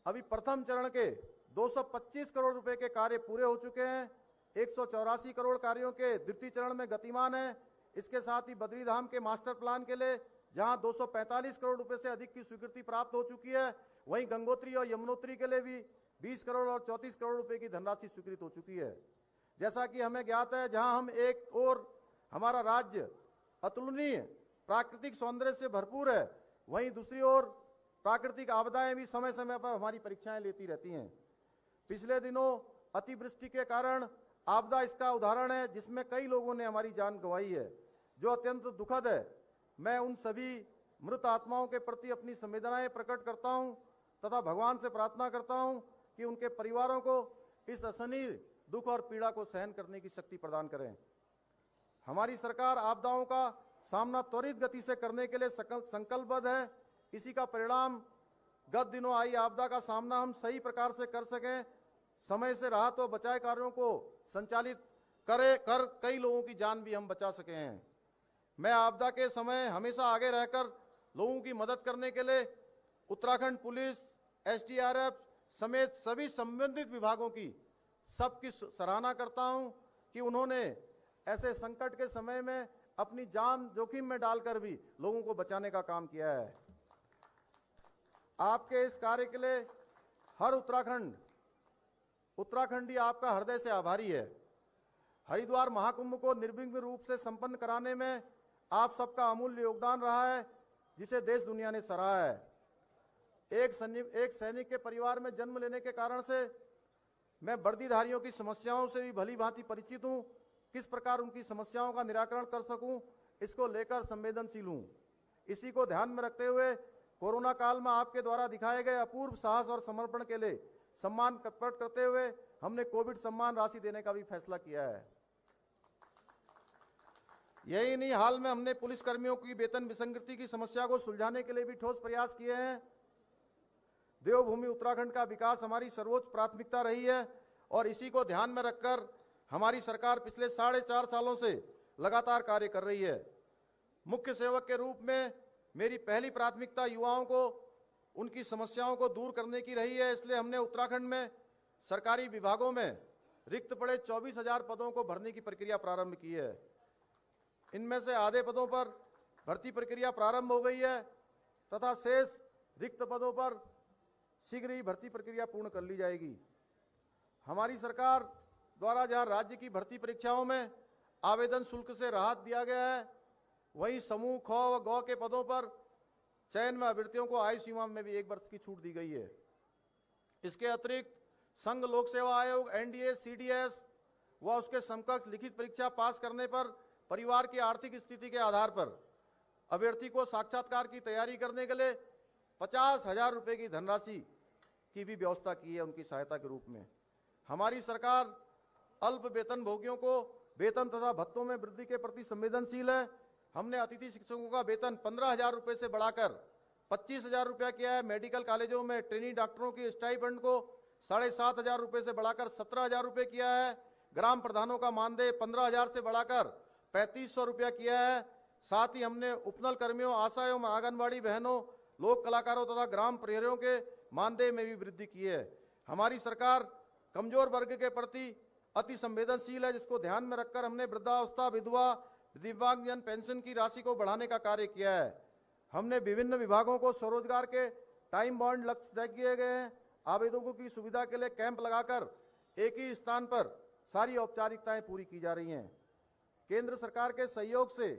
अभी प्रथम चरण के 225 करोड़ रुपए के कार्य पूरे हो चुके हैं, 184 करोड़ कार्यों के द्वितीय चरण में गतिमान है। इसके साथ ही बद्रीधाम के मास्टर प्लान के लिए जहां 245 करोड़ रुपए से अधिक की स्वीकृति प्राप्त हो चुकी है, वहीं गंगोत्री और यमुनोत्री के लिए भी 20 करोड़ और 34 करोड़ रुपए की धनराशि स्वीकृत हो चुकी है। जैसा कि हमें ज्ञात है, जहां हम एक और हमारा राज्य अतुलनीय प्राकृतिक सौंदर्य से भरपूर है, वहीं दूसरी ओर प्राकृतिक आपदाएं भी समय समय पर हमारी परीक्षाएं लेती रहती हैं। पिछले दिनों अतिवृष्टि के कारण आपदा इसका उदाहरण है, जिसमें कई लोगों ने हमारी जान गंवाई है, जो अत्यंत दुखद है। मैं उन सभी मृत आत्माओं के प्रति अपनी संवेदनाएं प्रकट करता हूं तथा भगवान से प्रार्थना करता हूं कि उनके परिवारों को इस असहनीय दुख और पीड़ा को सहन करने की शक्ति प्रदान करें। हमारी सरकार आपदाओं का सामना त्वरित गति से करने के लिए संकल्पबद्ध है। इसी का परिणाम गत दिनों आई आपदा का सामना हम सही प्रकार से कर सकें, समय से राहत और बचाव कार्यों को संचालित कर कई लोगों की जान भी हम बचा सके हैं। मैं आपदा के समय हमेशा आगे रहकर लोगों की मदद करने के लिए उत्तराखंड पुलिस, एसडीआरएफ समेत सभी संबंधित विभागों की सबकी सराहना करता हूं कि उन्होंने ऐसे संकट के समय में अपनी जान जोखिम में डालकर भी लोगों को बचाने का काम किया है। आपके इस कार्य के लिए हर उत्तराखंडी आपका हृदय से आभारी है। हरिद्वार महाकुंभ को निर्विघ्न रूप से संपन्न कराने में आप सबका अमूल्य योगदान रहा है, जिसे देश दुनिया ने सराहा है। एक सैनिक के परिवार में जन्म लेने के कारण से मैं वर्दीधारियों की समस्याओं से भी भली भांति परिचित हूं। किस प्रकार उनकी समस्याओं का निराकरण कर सकूं, इसको लेकर संवेदनशील हूं। इसी को ध्यान में रखते हुए कोरोना काल में आपके द्वारा दिखाए गए अपूर्व साहस और समर्पण के लिए सम्मान प्रकट करते हुए हमने कोविड सम्मान राशि देने का भी फैसला किया है। यही नहीं, हाल में हमने पुलिस कर्मियों की वेतन विसंगति की समस्या को सुलझाने के लिए भी ठोस प्रयास किए हैं। देवभूमि उत्तराखंड का विकास हमारी सर्वोच्च प्राथमिकता रही है और इसी को ध्यान में रखकर हमारी सरकार पिछले 4.5 सालों से लगातार कार्य कर रही है। मुख्य सेवक के रूप में मेरी पहली प्राथमिकता युवाओं को उनकी समस्याओं को दूर करने की रही है। इसलिए हमने उत्तराखंड में सरकारी विभागों में रिक्त पड़े 24,000 पदों को भरने की प्रक्रिया प्रारंभ की है। इनमें से आधे पदों पर भर्ती प्रक्रिया प्रारंभ हो गई है तथा शेष रिक्त पदों पर शीघ्र ही भर्ती प्रक्रिया पूर्ण कर ली जाएगी। हमारी सरकार द्वारा जहां राज्य की भर्ती परीक्षाओं में आवेदन शुल्क से राहत दिया गया है, वहीं समूह ख व ग के पदों पर चयन में अभ्यर्थियों को आयु सीमा में भी 1 वर्ष की छूट दी गई है। इसके अतिरिक्त संघ लोक सेवा आयोग एनडीए सीडीएस व उसके समकक्ष लिखित परीक्षा पास करने पर परिवार की आर्थिक स्थिति के आधार पर अभ्यर्थी को साक्षात्कार की तैयारी करने के लिए 50,000 रुपए की धनराशि की भी व्यवस्था की है उनकी सहायता के रूप में। हमारी सरकार अल्प वेतन भोगियों को वेतन तथा भत्तों में वृद्धि के प्रति संवेदनशील है। हमने अतिथि शिक्षकों का वेतन 15,000 रुपए से बढ़ाकर 25,000 रुपया किया है। मेडिकल कॉलेजों में ट्रेनी डॉक्टरों की स्टाइपेंड को 7,500 रुपए से बढ़ाकर 17,000 रुपए किया है। ग्राम प्रधानों का मानदेय 15,000 से बढ़ाकर 3,500 रुपया किया है। साथ ही हमने उपनल कर्मियों, आशा एवं आंगनबाड़ी बहनों, लोक कलाकारों तथा ग्राम प्रहरियों के मानदेय में भी वृद्धि की है। हमारी सरकार कमजोर वर्ग के प्रति अति संवेदनशील है, जिसको ध्यान में रखकर हमने वृद्धावस्था, विधवा, दिव्यांगजन पेंशन की राशि को बढ़ाने का कार्य किया है। हमने विभिन्न विभागों को स्वरोजगार के टाइम बाउंड लक्ष्य तय किए गए हैं। आवेदकों की सुविधा के लिए कैंप लगाकर एक ही स्थान पर सारी औपचारिकताएं पूरी की जा रही हैं। केंद्र सरकार के सहयोग से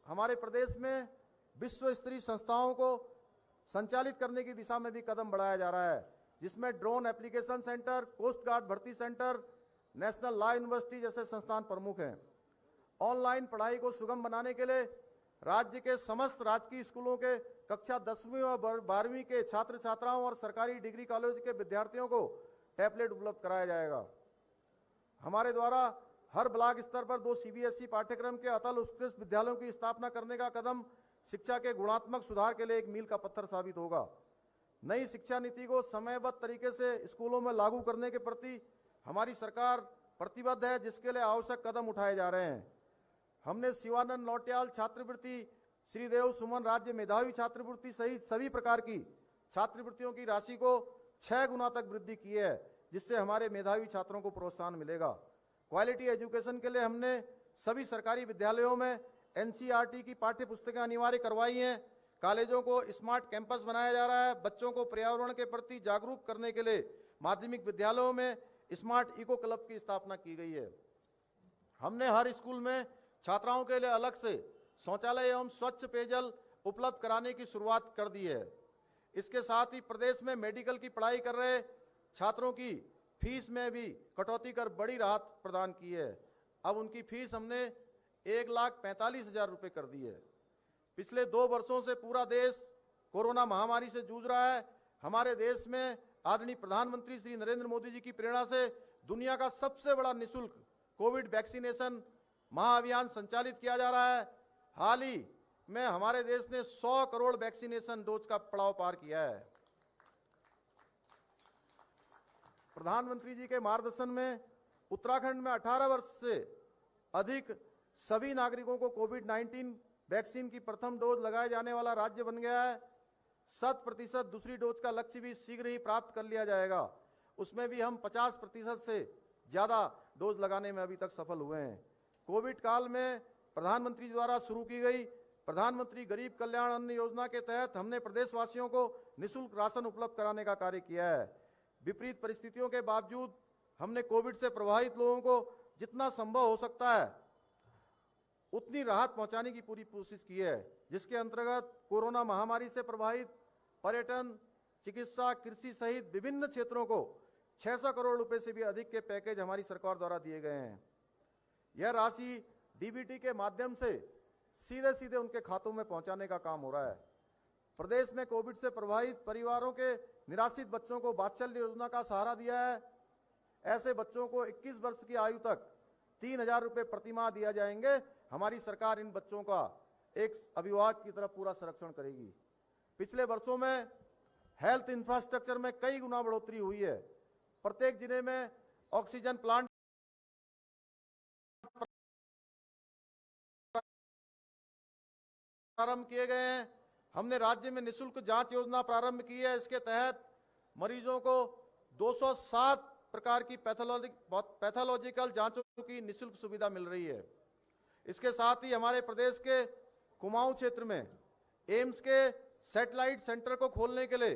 हमारे प्रदेश में विश्व स्तरीय संस्थाओं को संचालित करने की दिशा में भी कदम बढ़ाया जा रहा है, जिसमें drone application centre, coast guard भर्ती सेंटर, नेशनल लॉ यूनिवर्सिटी जैसे संस्थान प्रमुख हैं। ऑनलाइन पढ़ाई को सुगम बनाने के लिए राज्य के समस्त राजकीय स्कूलों के कक्षा 10वीं और 12वीं के छात्र छात्राओं और सरकारी डिग्री कॉलेज के विद्यार्थियों को टैबलेट उपलब्ध कराया जाएगा। हमारे द्वारा हर ब्लॉक स्तर पर 2 सीबीएसई पाठ्यक्रम के अतल उत्कृष्ट विद्यालयों की स्थापना करने का कदम शिक्षा के गुणात्मक सुधार के लिए एक मील का पत्थर साबित होगा। नई शिक्षा नीति को समयबद्ध तरीके से स्कूलों में लागू करने के प्रति हमारी सरकार प्रतिबद्ध है, जिसके लिए आवश्यक कदम उठाए जा रहे हैं। हमने शिवानंद नौटियाल छात्रवृत्ति, श्रीदेव सुमन राज्य मेधावी छात्रवृत्ति सहित सभी प्रकार की छात्रवृत्तियों की राशि को 6 गुना तक वृद्धि की है, जिससे हमारे मेधावी छात्रों को प्रोत्साहन मिलेगा। क्वालिटी एजुकेशन के लिए हमने सभी सरकारी विद्यालयों में एनसीईआरटी की पाठ्य पुस्तकें अनिवार्य करवाई हैं। कॉलेजों को स्मार्ट कैंपस बनाया जा रहा है। बच्चों को पर्यावरण के प्रति जागरूक करने के लिए माध्यमिक विद्यालयों में स्मार्ट इको क्लब की स्थापना की गई है। हमने हर स्कूल में छात्राओं के लिए अलग से शौचालय एवं स्वच्छ पेयजल उपलब्ध कराने की शुरुआत कर दी है। इसके साथ ही प्रदेश में मेडिकल की पढ़ाई कर रहे छात्रों की फीस में भी कटौती कर बड़ी राहत प्रदान की है। अब उनकी फीस हमने 1,45,000 रुपये कर दी है। पिछले 2 वर्षों से पूरा देश कोरोना महामारी से जूझ रहा है। हमारे देश में आदरणीय प्रधानमंत्री श्री नरेंद्र मोदी जी की प्रेरणा से दुनिया का सबसे बड़ा निःशुल्क कोविड वैक्सीनेशन महाअभियान संचालित किया जा रहा है। हाल ही में हमारे देश ने 100 करोड़ वैक्सीनेशन डोज का पड़ाव पार किया है। प्रधानमंत्री जी के मार्गदर्शन में उत्तराखंड में 18 वर्ष से अधिक सभी नागरिकों को कोविड-19 वैक्सीन की प्रथम डोज लगाए जाने वाला राज्य बन गया है। 100% दूसरी डोज का लक्ष्य भी शीघ्र ही प्राप्त कर लिया जाएगा। उसमें भी हम 50% से ज्यादा डोज लगाने में अभी तक सफल हुए हैं। कोविड काल में प्रधानमंत्री द्वारा शुरू की गई प्रधानमंत्री गरीब कल्याण अन्न योजना के तहत हमने प्रदेशवासियों को निःशुल्क राशन उपलब्ध कराने का कार्य किया है। विपरीत परिस्थितियों के बावजूद हमने कोविड से प्रभावित लोगों को जितना संभव हो सकता है उतनी राहत पहुंचाने की पूरी कोशिश की है, जिसके अंतर्गत कोरोना महामारी से प्रभावित पर्यटन, चिकित्सा, कृषि सहित विभिन्न क्षेत्रों को 600 करोड़ रुपए से भी अधिक के पैकेज हमारी सरकार द्वारा दिए गए हैं। यह राशि डीबीटी के माध्यम से सीधे सीधे उनके खातों में पहुंचाने का काम हो रहा है। प्रदेश में कोविड से प्रभावित परिवारों के निराश्रित बच्चों को वात्सल्य योजना का सहारा दिया है। ऐसे बच्चों को 21 वर्ष की आयु तक 3,000 रुपए प्रतिमाह दिया जाएंगे। हमारी सरकार इन बच्चों का एक अभिभावक की तरफ पूरा संरक्षण करेगी। पिछले वर्षों में हेल्थ इंफ्रास्ट्रक्चर में कई गुना बढ़ोतरी हुई है। प्रत्येक जिले में ऑक्सीजन प्लांट प्रारंभ किए गए हैं। हमने राज्य में निःशुल्क जांच योजना प्रारंभ की है। इसके तहत मरीजों को 207 प्रकार की पैथोलॉजिकल जांचों की निःशुल्क सुविधा मिल रही है। इसके साथ ही हमारे प्रदेश के कुमाऊं क्षेत्र में एम्स के सैटेलाइट सेंटर को खोलने के लिए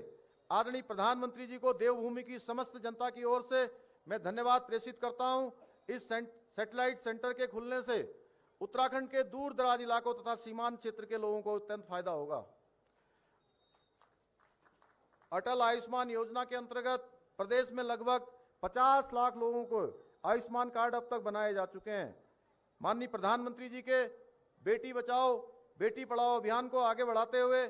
आदरणीय प्रधानमंत्री जी को देवभूमि की समस्त जनता की ओर से मैं धन्यवाद प्रेषित करता हूं। इस सैटेलाइट सेंटर के खुलने से उत्तराखंड के दूर दराज इलाकों तथा सीमांत क्षेत्र के लोगों को अत्यंत फायदा होगा। अटल आयुष्मान योजना के अंतर्गत प्रदेश में लगभग 50 लाख लोगों को आयुष्मान कार्ड अब तक बनाए जा चुके हैं। माननीय प्रधानमंत्री जी के बेटी बचाओ बेटी पढ़ाओ अभियान को आगे बढ़ाते हुए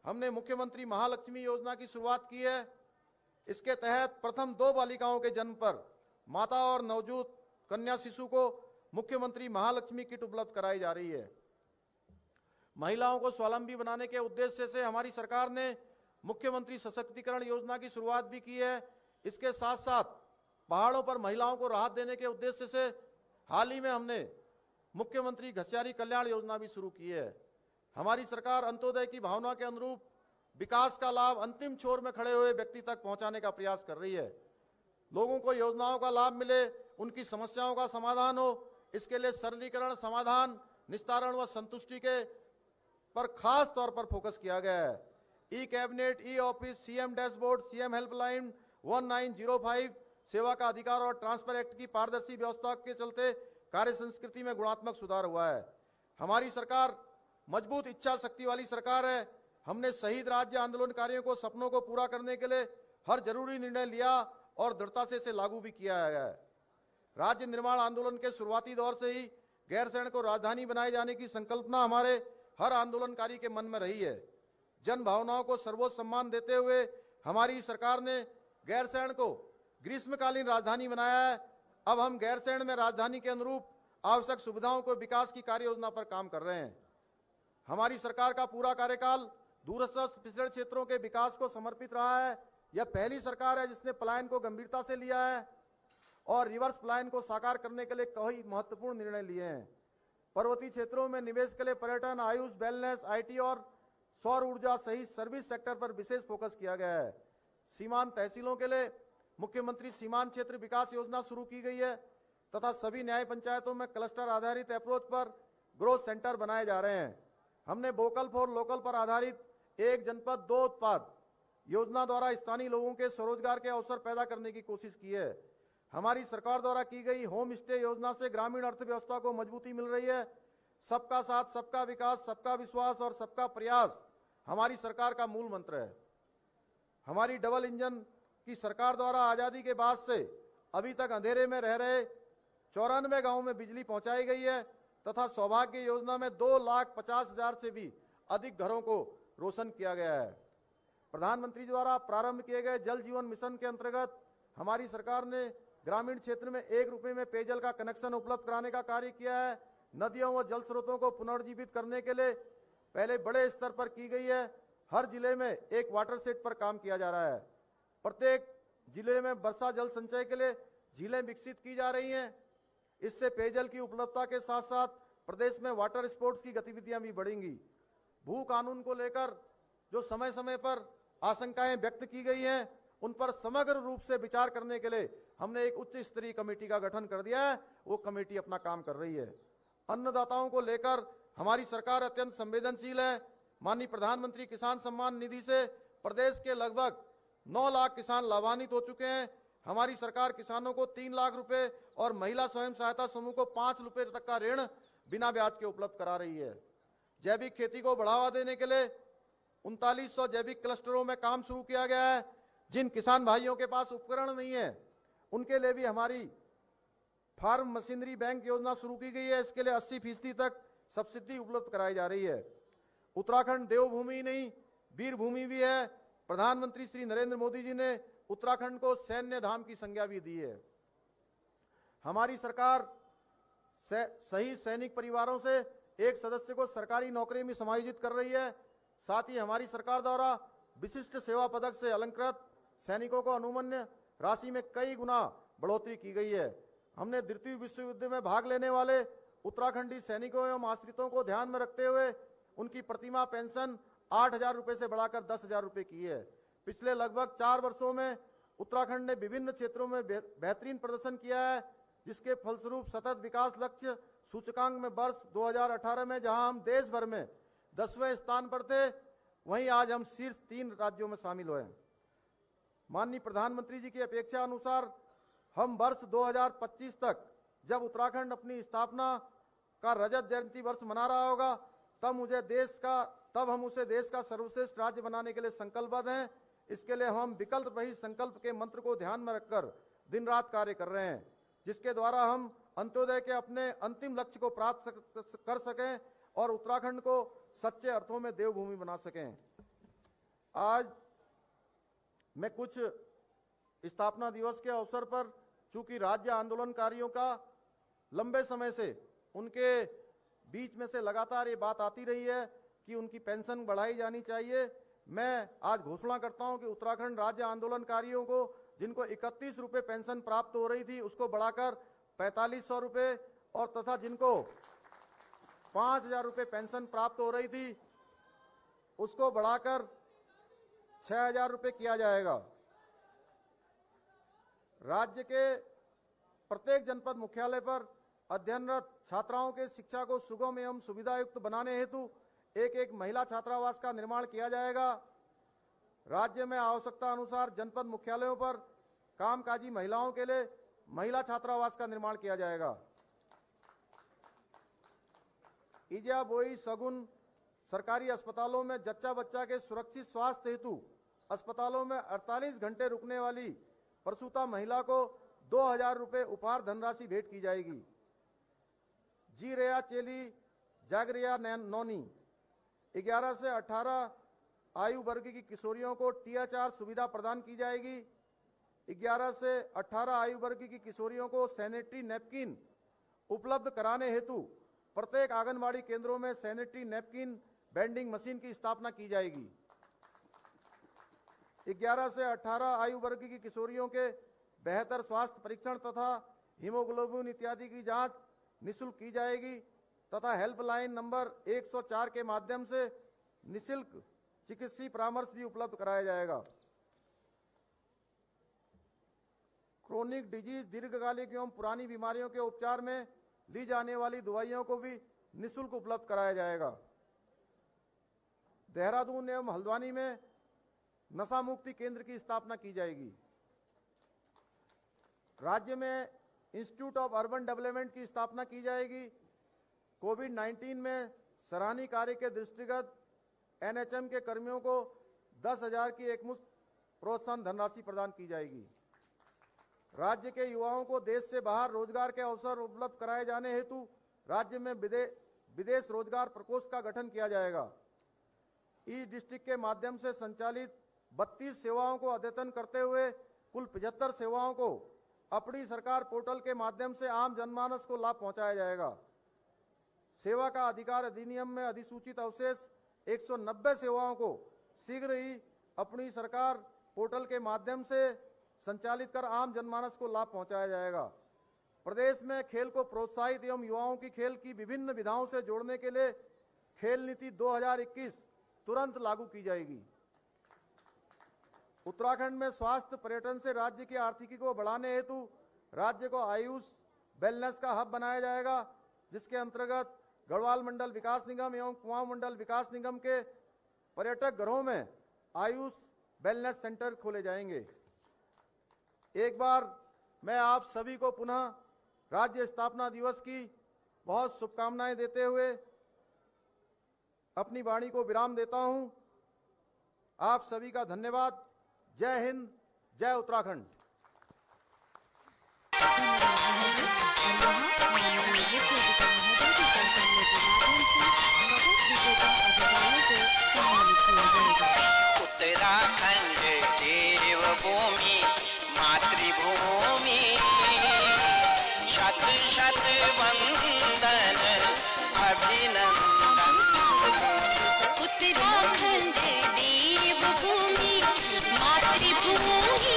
हमने मुख्यमंत्री महालक्ष्मी योजना की शुरुआत की है। इसके तहत प्रथम 2 बालिकाओं के जन्म पर माता और नवजात कन्या शिशु को मुख्यमंत्री महालक्ष्मी किट उपलब्ध कराई जा रही है। महिलाओं को स्वावलंबी बनाने के उद्देश्य से हमारी सरकार ने मुख्यमंत्री सशक्तिकरण योजना की शुरुआत भी की है। इसके साथ साथ पहाड़ों पर महिलाओं को राहत देने के उद्देश्य से हाल ही में हमने मुख्यमंत्री घसियारी कल्याण योजना भी शुरू की है। हमारी सरकार अंत्योदय की भावना के अनुरूप विकास का लाभ अंतिम छोर में खड़े हुए व्यक्ति तक पहुंचाने का प्रयास कर रही है। लोगों को योजनाओं का लाभ मिले, उनकी समस्याओं का समाधान हो, इसके लिए सरलीकरण, समाधान, निस्तारण व संतुष्टि के पर खास तौर पर फोकस किया गया है। E cabinet, e office, CM dashboard, CM helpline 1905 सेवा का अधिकार और ट्रांसफर एक्ट की पारदर्शी व्यवस्था के चलते कार्य संस्कृति में गुणात्मक सुधार हुआ है। हमारी सरकार मजबूत इच्छा शक्ति वाली सरकार है। हमने शहीद राज्य आंदोलनकारियों को सपनों को पूरा करने के लिए हर जरूरी निर्णय लिया और दृढ़ता से इसे लागू भी किया गया है। राज्य निर्माण आंदोलन के शुरुआती दौर से ही गैरसैंण को राजधानी बनाए जाने की संकल्पना हमारे हर आंदोलनकारी के मन में रही है। जन भावनाओं को सर्वोच्च सम्मान देते हुए हमारी सरकार ने गैरसैंण को ग्रीष्मकालीन राजधानी बनाया है। अब हम गैरसैंण में राजधानी के अनुरूप आवश्यक सुविधाओं को विकास की कार्य योजना पर काम कर रहे हैं। हमारी सरकार का पूरा कार्यकाल दूरस्थ पिछड़े क्षेत्रों के विकास को समर्पित रहा है। यह पहली सरकार है जिसने पलायन को गंभीरता से लिया है और रिवर्स पलायन को साकार करने के लिए कई महत्वपूर्ण निर्णय लिए हैं। पर्वतीय क्षेत्रों में निवेश के लिए पर्यटन, आयुष, वेलनेस, आईटी और सौर ऊर्जा सहित सर्विस सेक्टर पर विशेष फोकस किया गया है। सीमांत तहसीलों के लिए मुख्यमंत्री सीमांत क्षेत्र विकास योजना शुरू की गई है तथा सभी न्याय पंचायतों में क्लस्टर आधारित अप्रोच पर ग्रोथ सेंटर बनाए जा रहे हैं। हमने वोकल फॉर लोकल पर आधारित एक जनपद 2 उत्पाद योजना द्वारा स्थानीय लोगों के स्वरोजगार के अवसर पैदा करने की कोशिश की है। हमारी सरकार द्वारा की गई होम स्टे योजना से ग्रामीण अर्थव्यवस्था को मजबूती मिल रही है। सबका साथ, सबका विकास, सबका विश्वास और सबका प्रयास हमारी सरकार का मूल मंत्र है। हमारी डबल इंजन की सरकार द्वारा आजादी के बाद से अभी तक अंधेरे में रह रहे 94 गांवों में बिजली पहुंचाई गई है तथा सौभाग्य योजना में 2,50,000 से भी अधिक घरों को रोशन किया गया है। प्रधानमंत्री द्वारा प्रारंभ किए गए जल जीवन मिशन के अंतर्गत हमारी सरकार ने ग्रामीण क्षेत्र में 1 रुपए में पेयजल का कनेक्शन उपलब्ध कराने का कार्य किया है। नदियों व जल स्रोतों को पुनर्जीवित करने के लिए पहले बड़े स्तर पर की गई है। हर जिले में एक वाटर सेट पर काम किया जा रहा है। प्रत्येक जिले में वर्षा जल संचय के लिए झीलें विकसित की जा रही हैं। इससे पेयजल की उपलब्धता के साथ साथ प्रदेश में वाटर स्पोर्ट्स की गतिविधियां भी बढ़ेंगी। भू कानून को लेकर जो समय समय पर आशंकाएं व्यक्त की गई हैं, उन पर समग्र रूप से विचार करने के लिए हमने एक उच्च स्तरीय कमेटी का गठन कर दिया है। वो कमेटी अपना काम कर रही है। अन्नदाताओं को लेकर हमारी सरकार अत्यंत संवेदनशील है। माननीय प्रधानमंत्री किसान सम्मान निधि से प्रदेश के लगभग 9 लाख किसान लाभान्वित हो चुके हैं। हमारी सरकार किसानों को 3 लाख रुपए और महिला स्वयं सहायता समूह को 5 रुपए तक का ऋण बिना ब्याज के उपलब्ध करा रही है। जैविक खेती को बढ़ावा देने के लिए 3900 जैविक क्लस्टरों में काम शुरू किया गया है। जिन किसान भाइयों के पास उपकरण नहीं है, उनके लिए भी हमारी फार्म मशीनरी बैंक योजना शुरू की गई है। इसके लिए 80% तक सब्सिडी उपलब्ध कराई जा रही है। उत्तराखंड देवभूमि नहीं, वीर भूमि भी है। प्रधानमंत्री श्री नरेंद्र मोदी जी ने उत्तराखंड को सैन्य धाम की संज्ञा भी दी है। हमारी सरकार सही सैनिक परिवारों से एक सदस्य को सरकारी नौकरी में समायोजित कर रही है। साथ ही हमारी सरकार द्वारा विशिष्ट सेवा पदक से अलंकृत सैनिकों को अनुमन्य राशि में कई गुना बढ़ोतरी की गई है। हमने द्वितीय विश्व युद्ध में भाग लेने वाले उत्तराखंडी सैनिकों एवं आश्रितों को ध्यान में रखते हुए उनकी प्रतिमा पेंशन 8,000 रुपए से बढ़ाकर 10,000 रुपए की है। पिछले लगभग 4 वर्षों में उत्तराखंड ने विभिन्न क्षेत्रों में बेहतरीन प्रदर्शन किया है, जिसके फलस्वरूप सतत विकास लक्ष्य सूचकांक में वर्ष 2018 में जहां हम देश भर में 10वें स्थान पर थे, वहीं आज हम शीर्ष 3 राज्यों में शामिल हुए। माननीय प्रधानमंत्री जी की अपेक्षा अनुसार हम वर्ष 2025 तक जब उत्तराखंड अपनी स्थापना का रजत जयंती वर्ष मना रहा होगा, तब हम उसे देश का सर्वश्रेष्ठ राज्य बनाने के लिए संकल्पबद्ध हैं। इसके लिए हम विकल्प वही संकल्प के मंत्र को ध्यान में रखकर दिन रात कार्य कर रहे हैं, जिसके द्वारा हम अंत्योदय के अपने अंतिम लक्ष्य को प्राप्त कर सकें और उत्तराखंड को सच्चे अर्थों में देवभूमि बना सकें। आज मैं कुछ स्थापना दिवस के अवसर पर, चूंकि राज्य आंदोलनकारियों का लंबे समय से उनके बीच में से लगातार ये बात आती रही है कि उनकी पेंशन बढ़ाई जानी चाहिए, मैं आज घोषणा करता हूं कि उत्तराखंड राज्य आंदोलनकारियों को जिनको 31 रुपए पेंशन प्राप्त हो रही थी, उसको बढ़ाकर 4500 रुपए और तथा जिनको 5,000 रुपए पेंशन प्राप्त हो रही थी, उसको बढ़ाकर 6,000 रुपए किया जाएगा। राज्य के प्रत्येक जनपद मुख्यालय पर अध्ययनरत छात्राओं के शिक्षा को सुगम एवं सुविधायुक्त बनाने हेतु एक महिला छात्रावास का निर्माण किया जाएगा। राज्य में आवश्यकता अनुसार जनपद मुख्यालयों पर कामकाजी महिलाओं के लिए महिला छात्रावास का निर्माण किया जाएगा। इजा बोई सगुन सरकारी अस्पतालों में जच्चा बच्चा के सुरक्षित स्वास्थ्य हेतु अस्पतालों में 48 घंटे रुकने वाली प्रसूता महिला को 2,000 रुपए उपहार धनराशि भेंट की जाएगी। जी रेया चेली जागरिया नौनी 11 से 18 आयु वर्ग की किशोरियों को THR सुविधा प्रदान की जाएगी। 11 से 18 आयु वर्ग की किशोरियों को सैनिटरी नैपकिन उपलब्ध कराने हेतु प्रत्येक आंगनबाड़ी केंद्रों में सैनिटरी नैपकिन बेंडिंग मशीन की स्थापना की जाएगी। 11 से 18 आयु वर्ग की किशोरियों के बेहतर स्वास्थ्य परीक्षण तथा हीमोग्लोबिन इत्यादि की जांच निःशुल्क की जाएगी तथा हेल्पलाइन नंबर 104 के माध्यम से निःशुल्क चिकित्सीय परामर्श भी उपलब्ध कराया जाएगा। क्रोनिक डिजीज दीर्घकालिक एवं पुरानी बीमारियों के उपचार में ली जाने वाली दवाइयों को भी निःशुल्क उपलब्ध कराया जाएगा। देहरादून एवं हल्द्वानी में नशा मुक्ति केंद्र की स्थापना की जाएगी। राज्य में इंस्टीट्यूट ऑफ अर्बन डेवलपमेंट की स्थापना की जाएगी। कोविड-19 में सराहनीय कार्य के दृष्टिगत NHM के कर्मियों को 10,000 की एकमुश्त प्रोत्साहन धनराशि प्रदान की जाएगी। राज्य के युवाओं को देश से बाहर रोजगार के अवसर उपलब्ध कराए जाने हेतु राज्य में विदेश रोजगार प्रकोष्ठ का गठन किया जाएगा। ई डिस्ट्रिक्ट के माध्यम से संचालित 32 सेवाओं को अद्यतन करते हुए कुल 75 सेवाओं को अपनी सरकार पोर्टल के माध्यम से आम जनमानस को लाभ पहुंचाया जाएगा। सेवा का अधिकार अधिनियम में अधिसूचित अवशेष 190 सेवाओं को शीघ्र ही अपनी सरकार पोर्टल के माध्यम से संचालित कर आम जनमानस को लाभ पहुंचाया जाएगा। प्रदेश में खेल को प्रोत्साहित एवं युवाओं की खेल की विभिन्न विधाओं से जोड़ने के लिए खेल नीति 2021 तुरंत लागू की जाएगी। उत्तराखंड में स्वास्थ्य पर्यटन से राज्य की आर्थिकी को बढ़ाने हेतु राज्य को आयुष वेलनेस का हब बनाया जाएगा, जिसके अंतर्गत गढ़वाल मंडल विकास निगम एवं कुमाऊं मंडल विकास निगम के पर्यटक घरों में आयुष वेलनेस सेंटर खोले जाएंगे। एक बार मैं आप सभी को पुनः राज्य स्थापना दिवस की बहुत शुभकामनाएं देते हुए अपनी वाणी को विराम देता हूं। आप सभी का धन्यवाद। जय हिंद, जय उत्तराखंड। उत्तराखंड देवभूमि मातृभूमि, शत शत वंदन अभिनंदन। उत्तराखंड देवभूमि मातृभूमि,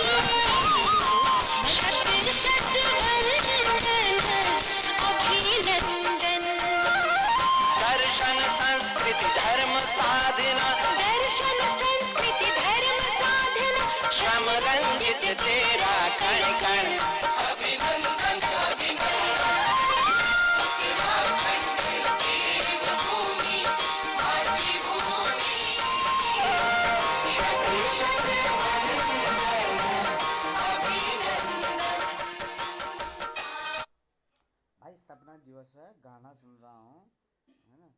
शत शत वंदन अभिनंदन। दर्शन संस्कृति धर्म साधना, दर्शन संस्कृति धर्म साधना, श्रम रंजित तेरा कण कण अभिनंदन अभिनंदन। उत्तराखंड देवभूमि मातृभूमि, शत शत वंदन अभिनंदन। भाई स्थापना दिवस है, गाना सुन रहा हूँ, है ना।